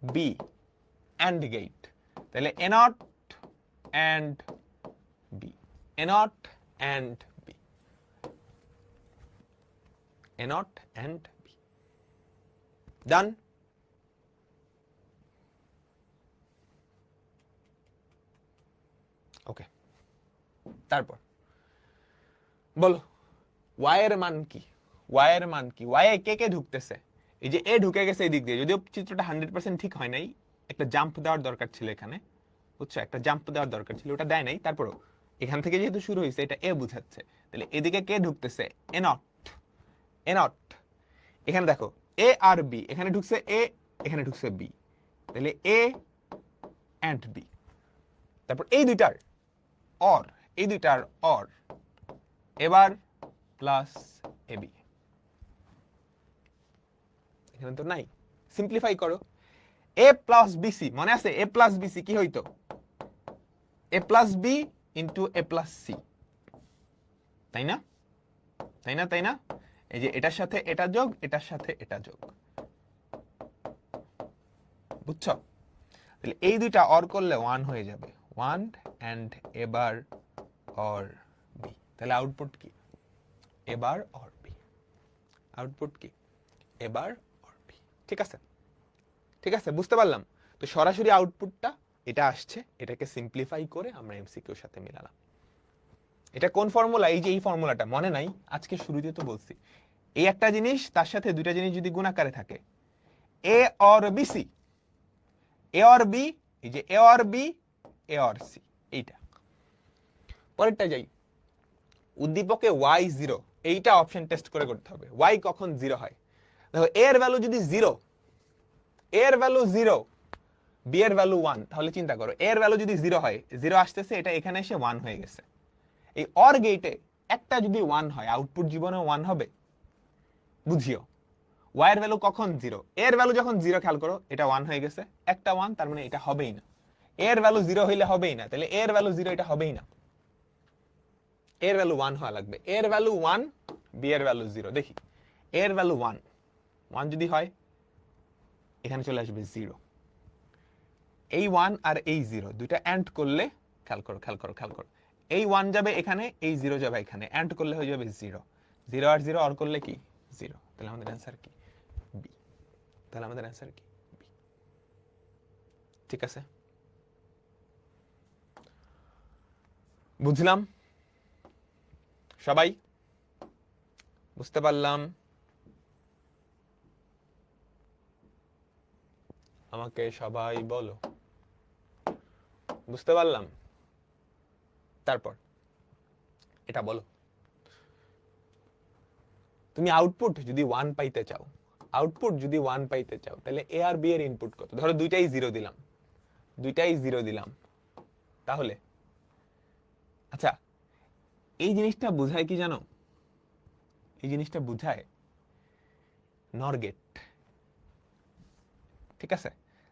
B, and gate. তাহলে A not and B, A not and B, A not and B. Done? Okay, তারপর বলো ওয়াই এর মান কি? ওয়াই এর মান কি? ওয়াই এ কে কে ঢুকতেছে? এই যে এ ঢুকে গেছে এই দিক দিয়ে, যদিও চিত্রটা 100% ঠিক হয় নাই, একটা জাম্প দেওয়ার দরকার ছিল এখানে, বুঝছো? একটা জাম্প দেওয়ার দরকার ছিল, ওটা দেয় নাই। তারপরও এখান থেকে যেহেতু শুরু হয়েছে, এটা এ বুঝাচ্ছে, তাহলে এদিকে কে ঢুকতেছে? এ নট, এ নট। এখানে দেখো এ আর বি, এখানে ঢুকছে এ, এখানে ঢুকছে বি, তাহলে এ এন্ড বি। তারপর এই দুইটার অর, এই দুইটার অর, এবার প্লাস এবি। এখানে তো নাই, সিম্পলিফাই করো। এ প্লাস বিসি, মনে আছে এ প্লাস বিসি কি হইতো? এ প্লাস বি ইন্টু এ প্লাস সি, তাই না? তাই না? তাই না? এই যে এটার সাথে এটা যোগ, এটার সাথে এটা যোগ, বুঝছো? তাহলে এই দুইটা অর করলে 1 হয়ে যাবে, 1 এন্ড এবার অর বি। তাহলে আউটপুট কি? এবার অর বি। আউটপুট কি? এবার অর বি। ঠিক আছে? ঠিক আছে, বুঝতে পারলাম? তো সরাসরি আউটপুটটা এটা আসছে, এটাকে সিম্পলিফাই করে আমরা এমসিকিউর সাথে মিলালাম। এটা কোন ফর্মুলা? এই যে এই ফর্মুলাটা মনে নাই, আজকে শুরুতে তো বলছি, এই একটা জিনিস তার সাথে দুইটা জিনিস যদি গুণাকারে থাকে, A or B C, A or B, এই যে A or B, A or C, এইটা। পরেরটা যাই, উদ্দীপকে ওয়াই 0, এইটা অপশন টেস্ট করে করতে হবে। ওয়াই কখন 0 হয়? দেখো এর ভ্যালু যদি 0, এর ভ্যালু 0, বি এর ভ্যালু 1, তাহলে চিন্তা করো এর ভ্যালু যদি 0 হয়, 0 আসতেছে, এটা এখানে এসে 1 হয়ে গেছে। এই অর গেটে একটা যদি 1 হয়, আউটপুট জীবনে 1 হবে, বুঝিও। ওয়াই এর ভ্যালু কখন 0? এর ভ্যালু যখন 0, খেয়াল করো এটা 1 হয়ে গেছে, একটা 1, তার মানে এটা হবেই না। এর ভ্যালু 0 হইলে হবেই না, তাহলে এর ভ্যালু 0, এটা হবেই না। এর ভ্যালু 1 হওয়া লাগবে। এর ভ্যালু 1, বি এর ভ্যালু 0। দেখি এর ভ্যালু 1, 1 যদি হয় এখানে চলে আসবে 0। এই 1 আর এই 0 দুইটা অ্যান্ড করলে, খেয়াল করো খেয়াল করো খেয়াল করো, এই 1 যাবে এখানে, এই 0 যাবে এখানে, অ্যান্ড করলে হয়ে যাবে 0। 0 আর 0 অর করলে কি? 0। তাহলে আমাদের অ্যান্সার কি? বি। তাহলে আমাদের অ্যান্সার কি? বি। ঠিক আছে, বুঝলাম সবাই? বুঝতে পারলাম? আমাকে সবাই বলো, বুঝতে পারলাম? তারপর এটা বলো, তুমি আউটপুট যদি 1 পাইতে চাও, আউটপুট যদি 1 পাইতে চাও, তাহলে এ আর বি এর ইনপুট কত? ধরো দুইটাই 0 দিলাম, দুইটাই 0 দিলাম, তাহলে আচ্ছা এই জিনিসটা বোঝায় কি জানো? এই জিনিসটা বুঝায় নর গেট। ঠিক আছে,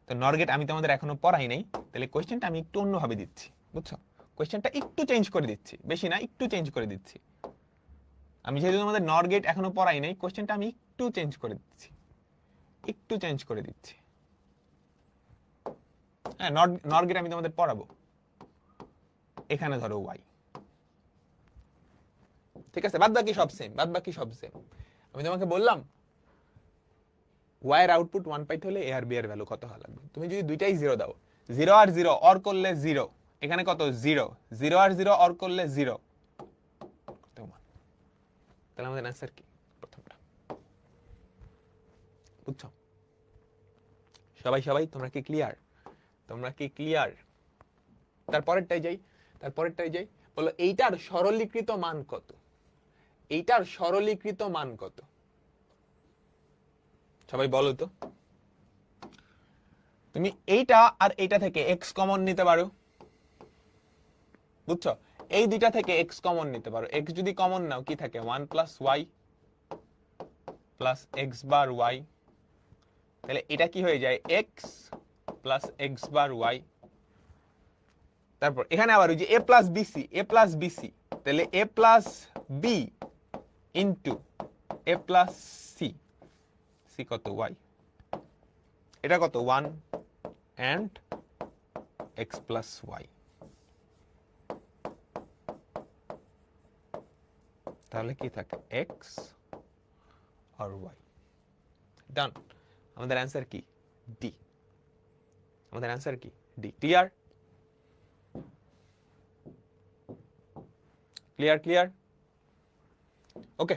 তো নর গেট আমি তোমাদের এখনো পড়াই নাই, তাহলে কোয়েশ্চেনটা আমি একটু অন্যভাবে দিচ্ছি, বুঝছো? কোয়েশ্চেনটা একটু চেঞ্জ করে দিচ্ছি, বেশি না, একটু চেঞ্জ করে দিচ্ছি। আমি যেহেতু তোমাদের নর গেট এখনো পড়াই নাই, কোয়েশ্চেনটা আমি একটু চেঞ্জ করে দিচ্ছি, একটু চেঞ্জ করে দিচ্ছি। হ্যাঁ, নর গেট আমি তোমাদের পড়াবো। এখানে ধরো ওয়াই, ঠিক আছে, বাদ বাকি সব সেম, বাদ বাকি সব সেম। আমি তোমাকে বললাম ওয়াই এর আউটপুট 1 পাইতে হলে এ আর বি এর ভ্যালু কত হওয়া লাগবে। তুমি যদি দুইটাই 0 দাও, 0 আর 0 অর করলে 0, এখানে কত 0, 0 আর 0 অর করলে 0, তাহলে আমাদের অ্যান্সার কি? প্রথমটা। বুঝছো? সবাই সবাই তোমরা কি ক্লিয়ার? তোমরা কি ক্লিয়ার? তারপরেরটাই যাই, তারপরেরটাই যাই। বলো এইটার সরলীকৃত মান কত? এইটার সরলীকৃত মান কত? সবাই বলো তো। তুমি এইটা আর এইটা থেকে এক্স কমন নিতে পারো, বুঝছো? এই দুইটা থেকে এক্স কমন নিতে পারো। এক্স যদি কমন নাও কি থাকে? 1 plus Y plus x bar Y. তাহলে এটা কি হয়ে যায়? X plus x bar Y. তারপর এখানে আবার ওই যে এ প্লাস বিসি, এ প্লাস বিসি, তাহলে এ প্লাস বি ইন্টু এ প্লাস সি। সি কত? ওয়াই। এটা কত? 1 and x plus y। তাহলে কি থাকে? x আর y। ডান। আমাদের অ্যান্সার কি? ডি। আমাদের অ্যান্সার কি? D. Clear? Clear clear? Okay,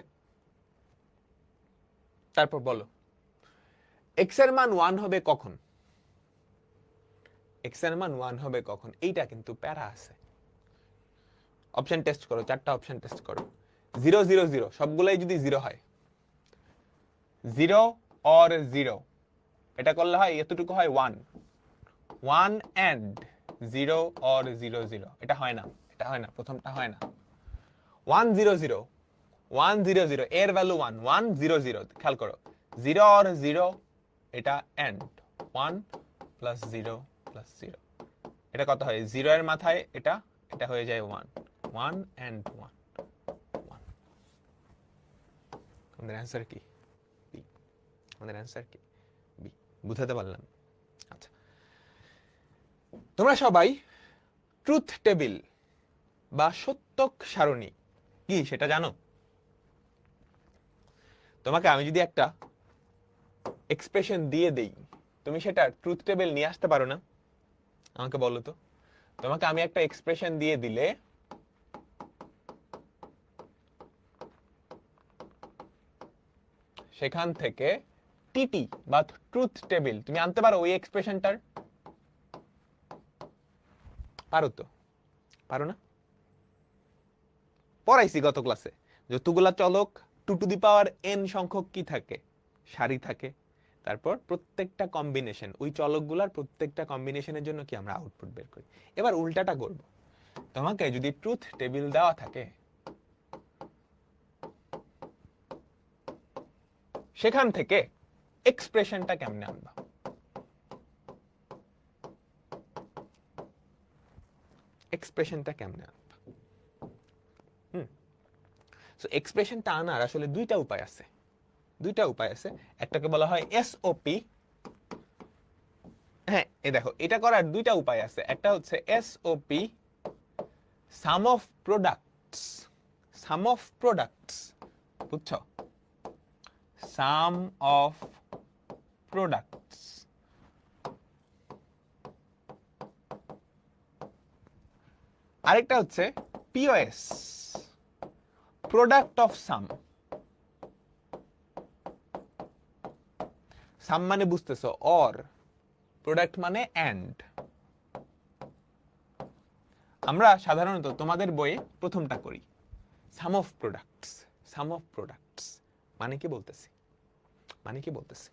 তারপর বলো x এর মান 1 হবে কখন? x এর মান 1 হবে কখন? এইটা কিন্তু প্যারা আছে। অপশন টেস্ট করো, 4টা অপশন টেস্ট করো। 0 0 0 সবগুলাই যদি 0 হয়, 0 or 0, এটা করলে হয় এতটুকু হয় 1, 1 and 0 or 0 0, এটা হয় না, এটা হয় না, প্রথমটা হয় না। 1 0 0, 1 0 0 এর ভ্যালু 1, 1 0 0, খেয়াল করো 0 or 0, এটা and 1 plus 0 plus 0, এটা কত হয়? 0 এর মাথায় এটা, এটা হয়ে যায় 1, 1 and 1, 1। আমাদের অ্যান্সার কি? বি। আমাদের অ্যান্সার কি? বি। বুঝাতে পারলাম? আচ্ছা, তোমরা সবাই ট্রুথ টেবিল বা সত্যক সারণী কি সেটা জানো? তোমাকে আমি যদি একটা এক্সপ্রেশন দিয়ে দেই, তুমি সেটা ট্রুথ টেবিল নিয়ে আসতে পারো না? আমাকে বলো তো। তোমাকে আমি একটা এক্সপ্রেশন দিয়ে দিলে সেখান থেকে টিটি বা ট্রুথ টেবিল তুমি আনতে পারো ওই এক্সপ্রেশনটার? পারো তো? পারো না? পড়াইছি গত ক্লাসে, যতগুলা চলক 2 টু দি পাওয়ার n সংখ্যক কি থাকে? সারি থাকে। তারপর প্রত্যেকটা কম্বিনেশন, ওই চলকগুলার প্রত্যেকটা কম্বিনেশনের জন্য কি আমরা আউটপুট বের করি। এবার উল্টাটা করব, তোমাকে যদি ট্রুথ টেবিল দেওয়া থাকে, সেখান থেকে এক্সপ্রেশনটা কেমনে আনবা? এক্সপ্রেশনটা কেমনে আনবা? সো এক্সপ্রেশনটা আনার আসলে দুইটা উপায় আছে, দুইটা উপায় আছে। একটাকে বলা হয় এসওপি। হ্যাঁ, এই দেখো, এটা করার দুইটা উপায় আছে। একটা হচ্ছে SOP, sum of products, sum of products, বুঝছো? Sum of products. আরেকটা হচ্ছে POS, product of sum. Sum মানে বুঝতেছো? অর। প্রোডাক্ট মানে এন্ড। আমরা সাধারণত তোমাদের বইয়ে প্রথমটা করি, sum of products. Sum of products মানে কি বলতেছি? মানে কি বলতেছি?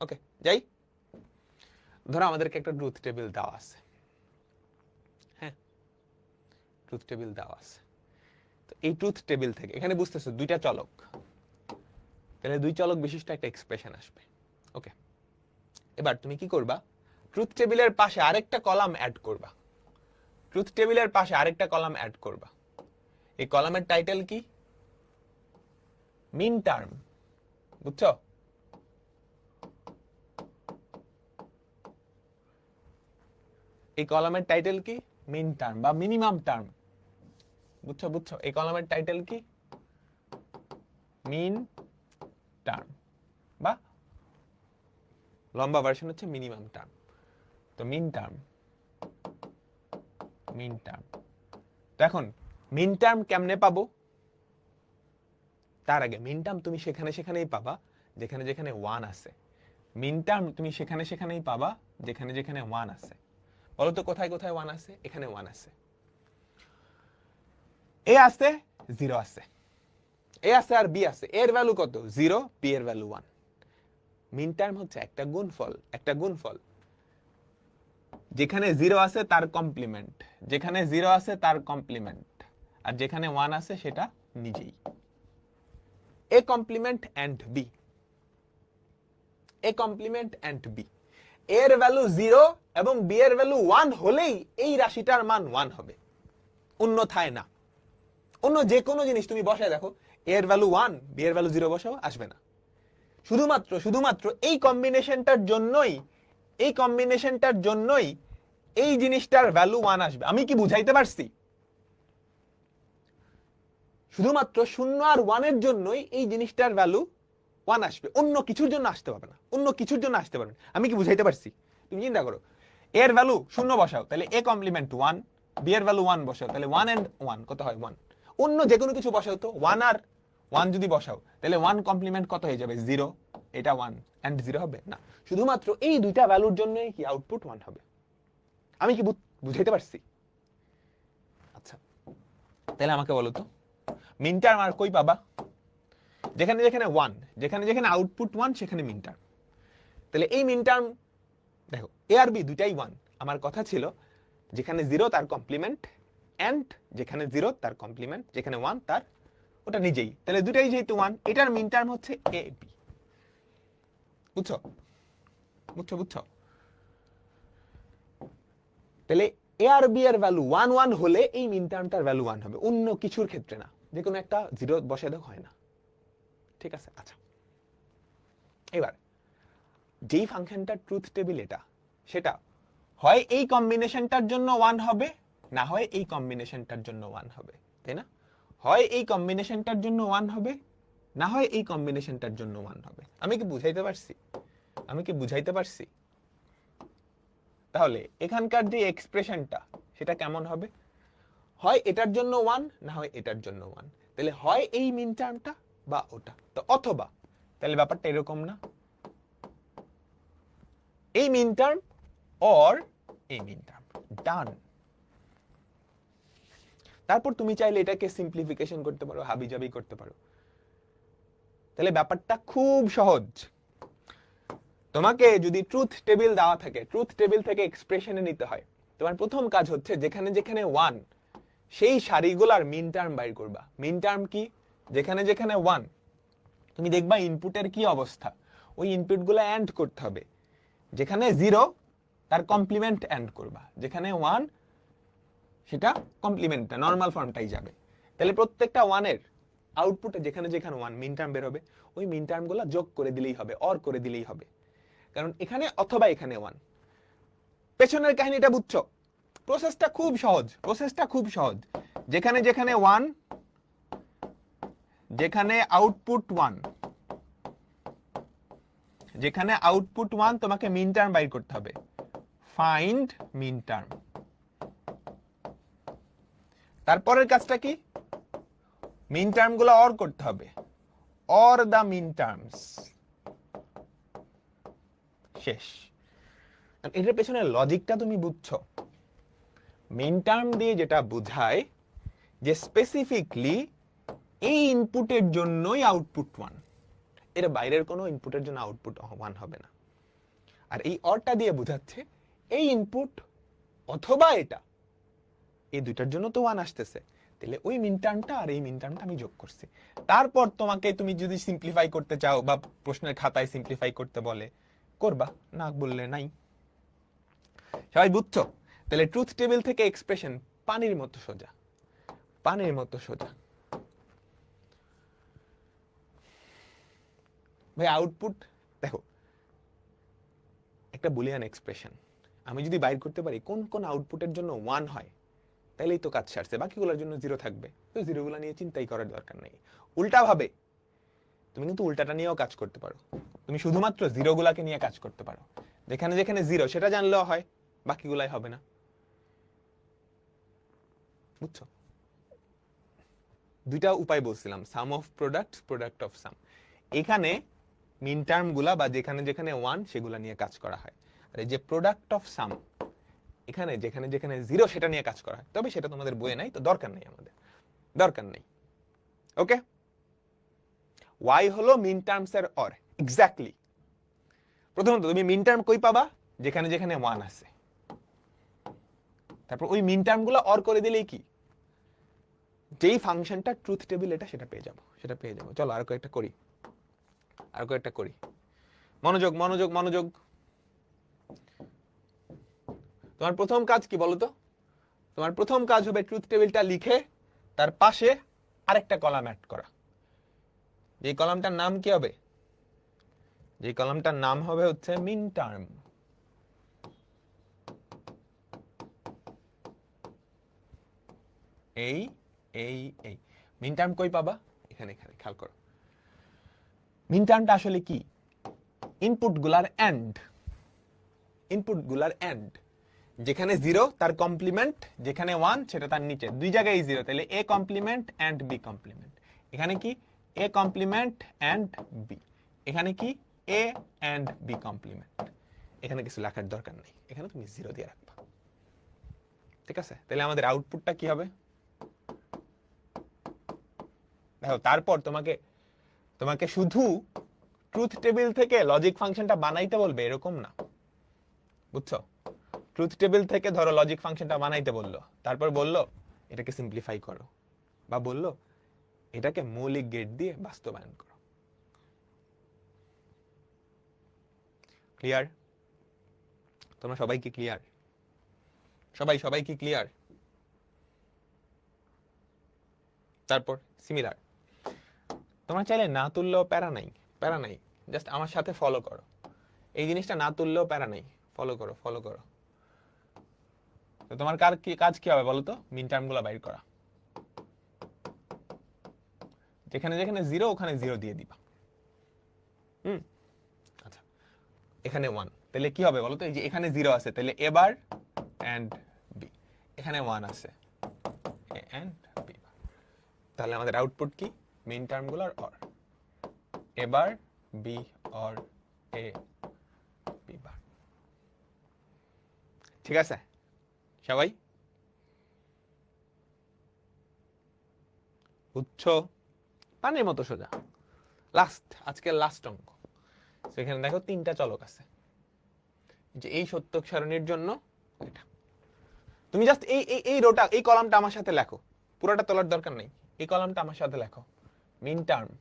ওকে, যাই। ধরো আমাদেরকে একটা ট্রুথ টেবিল দেওয়া আছে। হ্যাঁ, ট্রুথ টেবিল দেওয়া আছে। এই ট্রুথ টেবিল থেকে এখানে বুঝতেছো দুইটা চলক, তাহলে দুই চলক বিশিষ্ট একটা এক্সপ্রেশন আসবে। ওকে, এবার তুমি কি করবা, ট্রুথ টেবিলের পাশে আরেকটা কলাম অ্যাড করবা। ট্রুথ টেবিলের পাশে আরেকটা কলাম অ্যাড করবা। এই কলামের টাইটেল কি? মিন টার্ম। বুঝছো? এই কলামের টাইটেল কি? মিন টার্ম বা মিনিমাম টার্ম। বুঝছো? বুঝছো? এই কলামের টাইটেল কি? মিন টার্ম বা লম্বা ভার্সন হচ্ছে মিনিমাম টার্ম। তো মিন টার্ম, মিন টার্ম। তো এখন মিন টার্ম কেমনে পাবো? তার আগে মিন টার্ম তুমি সেখানে সেখানেই পাবা যেখানে যেখানে 1 আছে। মিন টার্ম তুমি সেখানে সেখানেই পাবা যেখানে যেখানে 1 আছে। বলো তো কোথায় কোথায় 1 আছে? এখানে 1 আছে, এ আছে, 0 আছে, এ আছে আর বি আছে। এর ভ্যালু কত? 0, বি এর ভ্যালু 1। মিন টার্ম হচ্ছে একটা গুণফল, একটা গুণফল। যেখানে 0 আছে তার কমপ্লিমেন্ট, যেখানে 0 আছে তার কমপ্লিমেন্ট, আর যেখানে 1 আছে সেটা নিজেই। A complement and B, A complement and B. এর ভ্যালু 0 এবং বি এর ভ্যালু 1 হলেই এই রাশিটার মান 1 হবে, অন্যথায় না। অন্য যে কোনো জিনিস তুমি বসায় দেখো, এর ভ্যালু 1, বি এর ভ্যালু 0 বসাও, আসবে না। শুধুমাত্র শুধুমাত্র এই কম্বিনেশনটার জন্যই, এই কম্বিনেশনটার জন্যই এই জিনিসটার ভ্যালু 1 আসবে। আমি কি বুঝাইতে পারছি? শুধুমাত্র 0 আর 1 এর জন্যই এই জিনিসটার ভ্যালু 1 আসবে, অন্য কিছুর জন্য আসতে পারবে না, অন্য কিছুর জন্য আসতে পারবে না। আমি কি বুঝাইতে পারছি? তুমি চিন্তা করো, এর ভ্যালু 0 বসাও তাহলে এ কমপ্লিমেন্ট 1, বি এর ভ্যালু 1 বসাও তাহলে 1 এন্ড 1 কত হয়? 1। অন্য যে কোনো কিছু বসাও তো, 1 আর 1 যদি বসাও তাহলে 1 কমপ্লিমেন্ট কত হয়ে যাবে? 0। এটা 1 এন্ড 0 হবে না, শুধুমাত্র এই দুইটা ভ্যালুর জন্যই কি আউটপুট 1 হবে। আমি কি বুঝাইতে পারছি? আচ্ছা, তাহলে আমাকে বলো তো মিন টার্ম আর কই পাবা? যেখানে যেখানে 1, যেখানে যেখানে আউটপুট 1 সেখানে মিন টার্ম। তাহলে এই মিন টার্ম দেখো, এ আর বি দুটাই 1। আমার কথা ছিল যেখানে 0 তার কমপ্লিমেন্ট, এন্ড যেখানে 0 তার কমপ্লিমেন্ট, যেখানে 1 তার ওটা নিজেই। তাহলে দুটাই যেহেতু 1, এটার মিন টার্ম হচ্ছে এ বি। বুঝছো? বুঝছো? বুঝছো? তাহলে এ আর বি এর ভ্যালু 1 1 হলে এই মিন টার্মটার ভ্যালু 1 হবে, অন্য কিছুর ক্ষেত্রে না। যে কোনো একটা 0 বসায় দাও, হয় না। ঠিক আছে? আচ্ছা, এবার যেই ফাংশনটা ট্রুথ টেবিল এটা, সেটা হয় এই কম্বিনেশনটার জন্য 1 হবে, না হয় এই কম্বিনেশনটার জন্য 1 হবে, তাই না? হয় এই কম্বিনেশনটার জন্য 1 হবে, না হয় এই কম্বিনেশনটার জন্য 1 হবে। আমি কি বুঝাইতে পারছি? আমি কি বুঝাইতে পারছি? তাহলে এখানকার যে এক্সপ্রেশনটা সেটা কেমন হবে? হয় এটার জন্য 1, না হয় এটার জন্য 1। তাহলে হয় এই মিন টার্মটা বা ওটা, তো অথবা, তাহলে ব্যাপারটা এরকম না, এই মিন টার্ম অর এই মিন টার্ম, ডান। তারপর তুমি চাইলে এটাকে সিম্পলিফিকেশন করতে পারো, হাবিজাবি করতে পারো। তাহলে ব্যাপারটা খুব সহজ। তোমাকে যদি ট্রুথ টেবিল দেওয়া থাকে, ট্রুথ টেবিল থেকে এক্সপ্রেশনে নিতে হয়, তোমার প্রথম কাজ হচ্ছে যেখানে যেখানে 1 সেই সারিগুলার মিন টার্ম বাইর করবা। মিন টার্ম কি? যেখানে যেখানে 1 তুমি দেখবা ইনপুটের কি অবস্থা, ওই ইনপুটগুলো এন্ড করতে হবে। যেখানে 0 তার কমপ্লিমেন্ট এন্ড করবা, যেখানে 1 সেটা কমপ্লিমেন্টটা নরমাল ফর্মটাই যাবে। তাহলে প্রত্যেকটা 1 এর আউটপুটে যেখানে যেখানে 1 মিন টার্ম বের হবে, ওই মিন টার্মগুলো যোগ করে দিলেই হবে, অর করে দিলেই হবে। কারণ এখানে অথবা এখানে 1। পেছনের কাহিনীটা বুঝছো? প্রসেসটা খুব সহজ, প্রসেসটা খুব সহজ। যেখানে যেখানে 1, যেখানে আউটপুট 1, যেখানে আউটপুট 1 তোমাকে মিন টার্ম বাইর করতে হবে। Find minterm. তারপরের কাজটা কি? মিন টার্ম গুলো অর করতে হবে। Or the minterms. শেষ। এটার পেছনে লজিকটা তুমি বুঝছো? মিন টার্ম দিয়ে যেটা বোঝায় যে স্পেসিফিকলি এই ইনপুটের জন্যই আউটপুট 1, এর বাইরের কোনো ইনপুটের জন্য আউটপুট 1 হবে না। আর এই অরটা দিয়ে বোঝাচ্ছে এই ইনপুট অথবা এটা, এই দুইটার জন্য তো 1 আসতেছে, তাহলে ওই মিন টার্মটা আর এই মিন টার্মটা আমি যোগ করছি। তারপর তোমাকে তুমি যদি সিম্পলিফাই করতে চাও বা প্রশ্নের খাতায় সিম্পলিফাই করতে বলে করবা, না বললে নাই। সবাই বুঝছো? তাহলে ট্রুথ টেবিল থেকে এক্সপ্রেশন পানির মতো সোজা, পানির মতো সোজা। ভাই আউটপুট দেখো, একটা বুলিয়ান এক্সপ্রেশন আমি যদি বাইর করতে পারি কোন কোন আউটপুটের জন্য 1 হয়, তাহলেই তো কাজ সারছে, বাকিগুলোর জন্য 0 থাকবে। তো 0গুলো নিয়ে চিন্তাই করার দরকার নেই। উল্টা ভাবে তুমি কিন্তু উল্টাটা নিয়েও কাজ করতে পারো, তুমি শুধুমাত্র 0গুলাকে নিয়ে কাজ করতে পারো। যেখানে যেখানে 0 সেটা জানলেও হয়, বাকিগুলাই হবে না। বুঝছো? দুইটা উপায় বলছিলাম, sum of product, product of sum. এখানে মিন টার্ম গুলা বা যেখানে যেখানে 1 সেগুলা নিয়ে কাজ করা হয়। আর এই যে প্রোডাক্ট অফ সাম, এখানে যেখানে যেখানে 0 সেটা নিয়ে কাজ করা হয়। তবে সেটা তোমাদের বইয়ে নাই, তো দরকার নেই, আমাদের দরকার নেই। ওকে, ওয়াই হলো মিন টার্মস এর অর। এক্স্যাক্টলি, প্রথমত তুমি মিন টার্ম কই পাবা? যেখানে যেখানে 1 আছে। তারপর ওই মিন টার্ম গুলো অর করে দিলেই কি যেই ফাংশনটা ট্রুথ টেবিল এটা সেটা পেয়ে যাবো, সেটা পেয়ে যাবো। চলো আর কয়েকটা করি, আর কয়েকটা করি। মনোযোগ মনোযোগ মনোযোগ। তোমার প্রথম কাজ কি বলো তো? তোমার প্রথম কাজ হবে ট্রুথ টেবিলটা লিখে তার পাশে আরেকটা কলাম অ্যাড করা। যে কলামটার নাম কি হবে? যে কলামটার নাম হবে হচ্ছে মিন টার্ম। এই এই এই মিন টার্ম কই পাবা? এখানে, এখানে খেয়াল করো। মিন টার্মটা আসলে কি? ইনপুট গুলার এন্ড, ইনপুট গুলার এন্ড। যেখানে 0 তার কমপ্লিমেন্ট, যেখানে 1 সেটা তার নিচে, দুই জায়গায় 0। তাহলে A complement and B complement. এখানে কি এ কমপ্লিমেন্ট এন্ড বি, এখানে কি এ এন্ড বি কমপ্লিমেন্ট। এখানে কিছু লেখার দরকার নেই, এখানে তুমি 0 দিয়ে রাখবা। ঠিক আছে? তাহলে আমাদের আউটপুটটা কি হবে দেখো। তারপর তোমাকে তোমাকে শুধু ট্রুথ টেবিল থেকে লজিক ফাংশনটা বানাইতে বলবে এরকম না, বুঝছো? ট্রুথ টেবিল থেকে ধরো লজিক ফাংশনটা বানাইতে বললো, তারপর বললো এটাকে সিম্পলিফাই করো, বা বললো এটাকে মৌলিক গেট দিয়ে বাস্তবায়ন করো। ক্লিয়ার? তোমরা সবাই কি ক্লিয়ার? সবাই সবাই কি ক্লিয়ার? তারপর সিমিলার, তোমরা চাইলে না তুললেও প্যারা নাই, প্যারা নাই, জাস্ট আমার সাথে ফলো করো। এই জিনিসটা না তুললেও প্যারা নাই, ফলো করো, ফলো করো। তো তোমার কাজ কি হবে বলো তো? মিন টার্ম গুলো বাইর করা। যেখানে যেখানে 0 ওখানে 0 দিয়ে দিবা। আচ্ছা, এখানে 1, তাহলে কি হবে বলো তো? এই যে এখানে 0 আছে, তাহলে এ বার এন্ড বি। এখানে 1 আছে, এ এন্ড বি। তাহলে আমাদের আউটপুট কি? মিন টার্ম গুলোর or, A bar B or A B bar. ঠিক আছে সবাই? বুঝছো? পানির মতো সোজা। লাস্ট, আজকের লাস্ট অঙ্ক। সেখানে দেখো 3টা চলক আছে, যে এই সত্যক সারণীর জন্য এটা। তুমি জাস্ট এই এই এই রোটা, এই কলামটা আমার সাথে লেখো, পুরোটা তোলার দরকার নেই। এই কলামটা আমার সাথে লেখো, মিন টার্ম।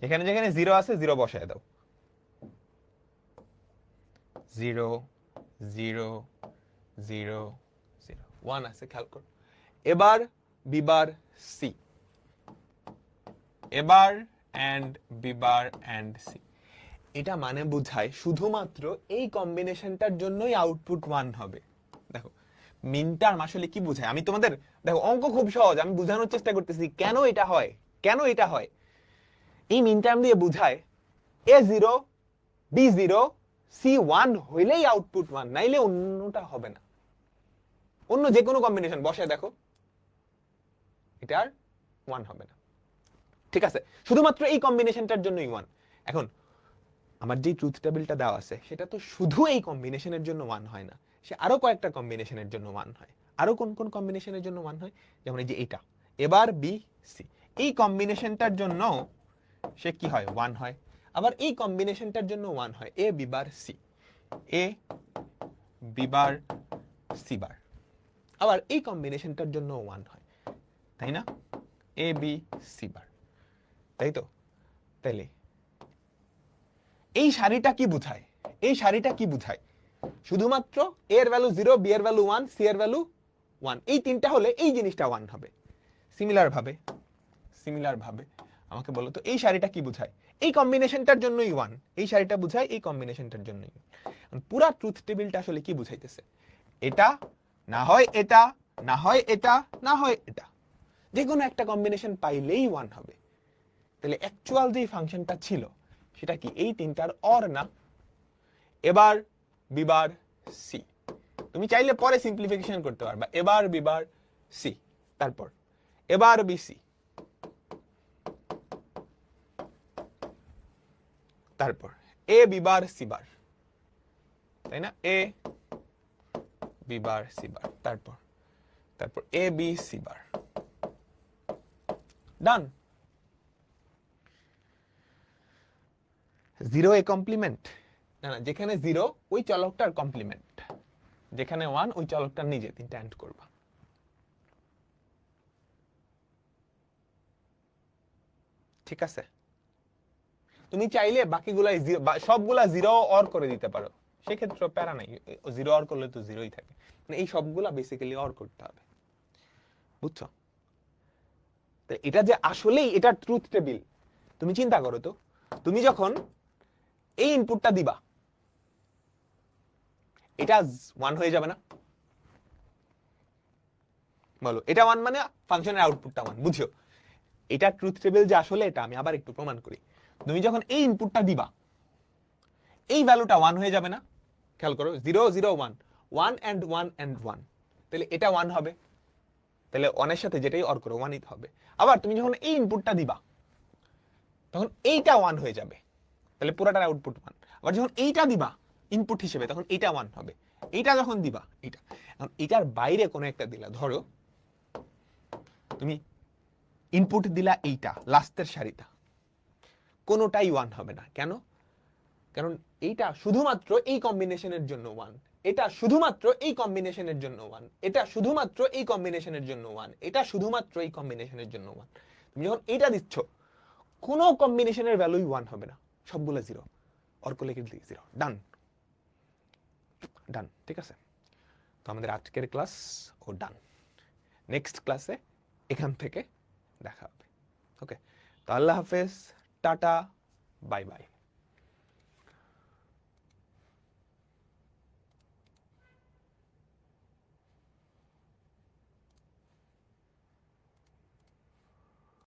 যেখানে যেখানে 0 আছে 0 বসায় দাও। 0 0 0 0 1 আছে, খেয়াল করো। এবার বিবার সি, এবার এন্ড বিবার এন্ড সি। এটা মানে বোঝায় শুধুমাত্র এই কম্বিনেশনটার জন্যই আউটপুট 1 হবে। দেখো মিন টার্ম আসলে কি বোঝায়, আমি তোমাদের দেখো অঙ্ক খুব সহজ, আমি বোঝানোর চেষ্টা করতেছি কেন এটা হয়, কেন এটা হয়। এই মিন টার্ম দিয়ে বোঝায় A0 B0 C1 হইলেই আউটপুট 1, নাইলে অন্যটা হবে না। অন্য যে কোনো কম্বিনেশন বসায় দেখো, এটা আর 1 হবে না। ঠিক আছে? শুধুমাত্র এই কম্বিনেশনটার জন্যই 1। এখন আমার যে ট্রুথ টেবিলটা দেওয়া আছে সেটা তো শুধু এই কম্বিনেশনের জন্য 1 হয় না, সে আরো কয়েকটা কম্বিনেশনের জন্য 1 হয়। আরো কোন কোন কম্বিনেশনের জন্য 1 হয়? যেমন এই যে এটা এবার বি সি, এই কম্বিনেশনটার জন্য সে কি হয় 1 হয়। আবার এই কম্বিনেশনটার জন্য 1 হয়, এ B bar C, A B bar C বার। আবার এই কম্বিনেশনটার জন্য 1 হয়, তাই না? এ বি সি বার, তাই তো? তাইলে এই সারিটা কি বোঝায়? এই সারিটা কি বোঝায়? শুধুমাত্র এ এর ভ্যালু 0, বি এর ভ্যালু 1, সি এর ভ্যালু 1, এই তিনটা হলে এই জিনিসটা 1 হবে। সিমিলার ভাবে আমাকে বলো তো এই সারিটা কি বোঝায়? এই কম্বিনেশনটার জন্যই 1, এই সারিটা বোঝায় এই কম্বিনেশনটার জন্যই। পুরা ট্রুথ টেবিলটা আসলে কি বুঝাইতেছে? এটা না হয় এটা, না হয় এটা, না হয় এটা, যে কোনো একটা কম্বিনেশন পাইলেই 1 হবে। তাহলে অ্যাকচুয়াল যে ফাংশনটা ছিল সেটা কি এই তিনটার অর না? এবার বিবার সি, তুমি চাইলে পরে সিম্পলিফিকেশন করতে পারবা। এবার বিবার সি, তারপর এবার বিসি, তারপর এ বিবার সি বার, তাই না? এ বিবার সি বার, তারপর A B C bar, done. 0 A complement, না না, যেখানে 0 ওই চলকটার কমপ্লিমেন্ট, যেখানে 1 ওই চলকটার নিজে, তিনটা অ্যান্ড করবা। ঠিক আছে? তুমি চাইলে বাকিগুলাই সবগুলা 0 অর করে দিতে পারো, সেক্ষেত্রে প্যারা নাই, 0 অর করলে তো 0ই থাকে। মানে এই সবগুলা বেসিক্যালি অর করতে হবে, বুঝছো? এটা যে আসলেই এটা ট্রুথ টেবিল, তুমি চিন্তা করো তো, তুমি যখন এই ইনপুটটা দিবা, এটা 1 হয়ে যাবে না? বলো, এটা 1 মানে ফাংশনের আউটপুটটা 1, বুঝছো? এটা ট্রুথ টেবিল যে আসলে এটা, আমি আবার একটু প্রমাণ করি। তুমি যখন এই ইনপুটটা দিবা, এই ভ্যালুটা 1 হয়ে যাবে না? খেয়াল করো, 0 0 1, 1 and 1 and 1, তাহলে এটা 1 হবে। তাহলে 1 এর সাথে যেটাই অর করো 1ই হবে। আবার তুমি যখন এই ইনপুটটা দিবা, তখন এইটা 1 হয়ে যাবে, তাহলে পুরোটার আউটপুট 1। আবার যখন এইটা দিবা ইনপুট হিসেবে, তখন এইটা 1 হবে। এইটা যখন দিবা, এইটা, এখন এটার বাইরে কোনো একটা দিলা, ধরো তুমি ইনপুট দিলা এইটা, লাস্টের সারিটা, কোনোটাই 1 হবে না। কেন? কারণ এইটা শুধুমাত্র এই কম্বিনেশনের জন্য 1, এটা শুধুমাত্র এই কম্বিনেশনের জন্য 1, এটা শুধুমাত্র এই কম্বিনেশনের জন্য 1, এটা শুধুমাত্র এই কম্বিনেশনের জন্য 1। তুমি যখন এইটা দিচ্ছ, কোনো কম্বিনেশনের ভ্যালুই 1 হবে না, সবগুলো 0, অর্ক লিখে দিই 0, ডান। ডান, ঠিক আছে? তো আমাদের আজকের ক্লাস ও ডান। নেক্সট ক্লাসে এখান থেকে দেখা হবে। ওকে, তো আল্লাহ হাফেজ, টাটা, বাই বাই।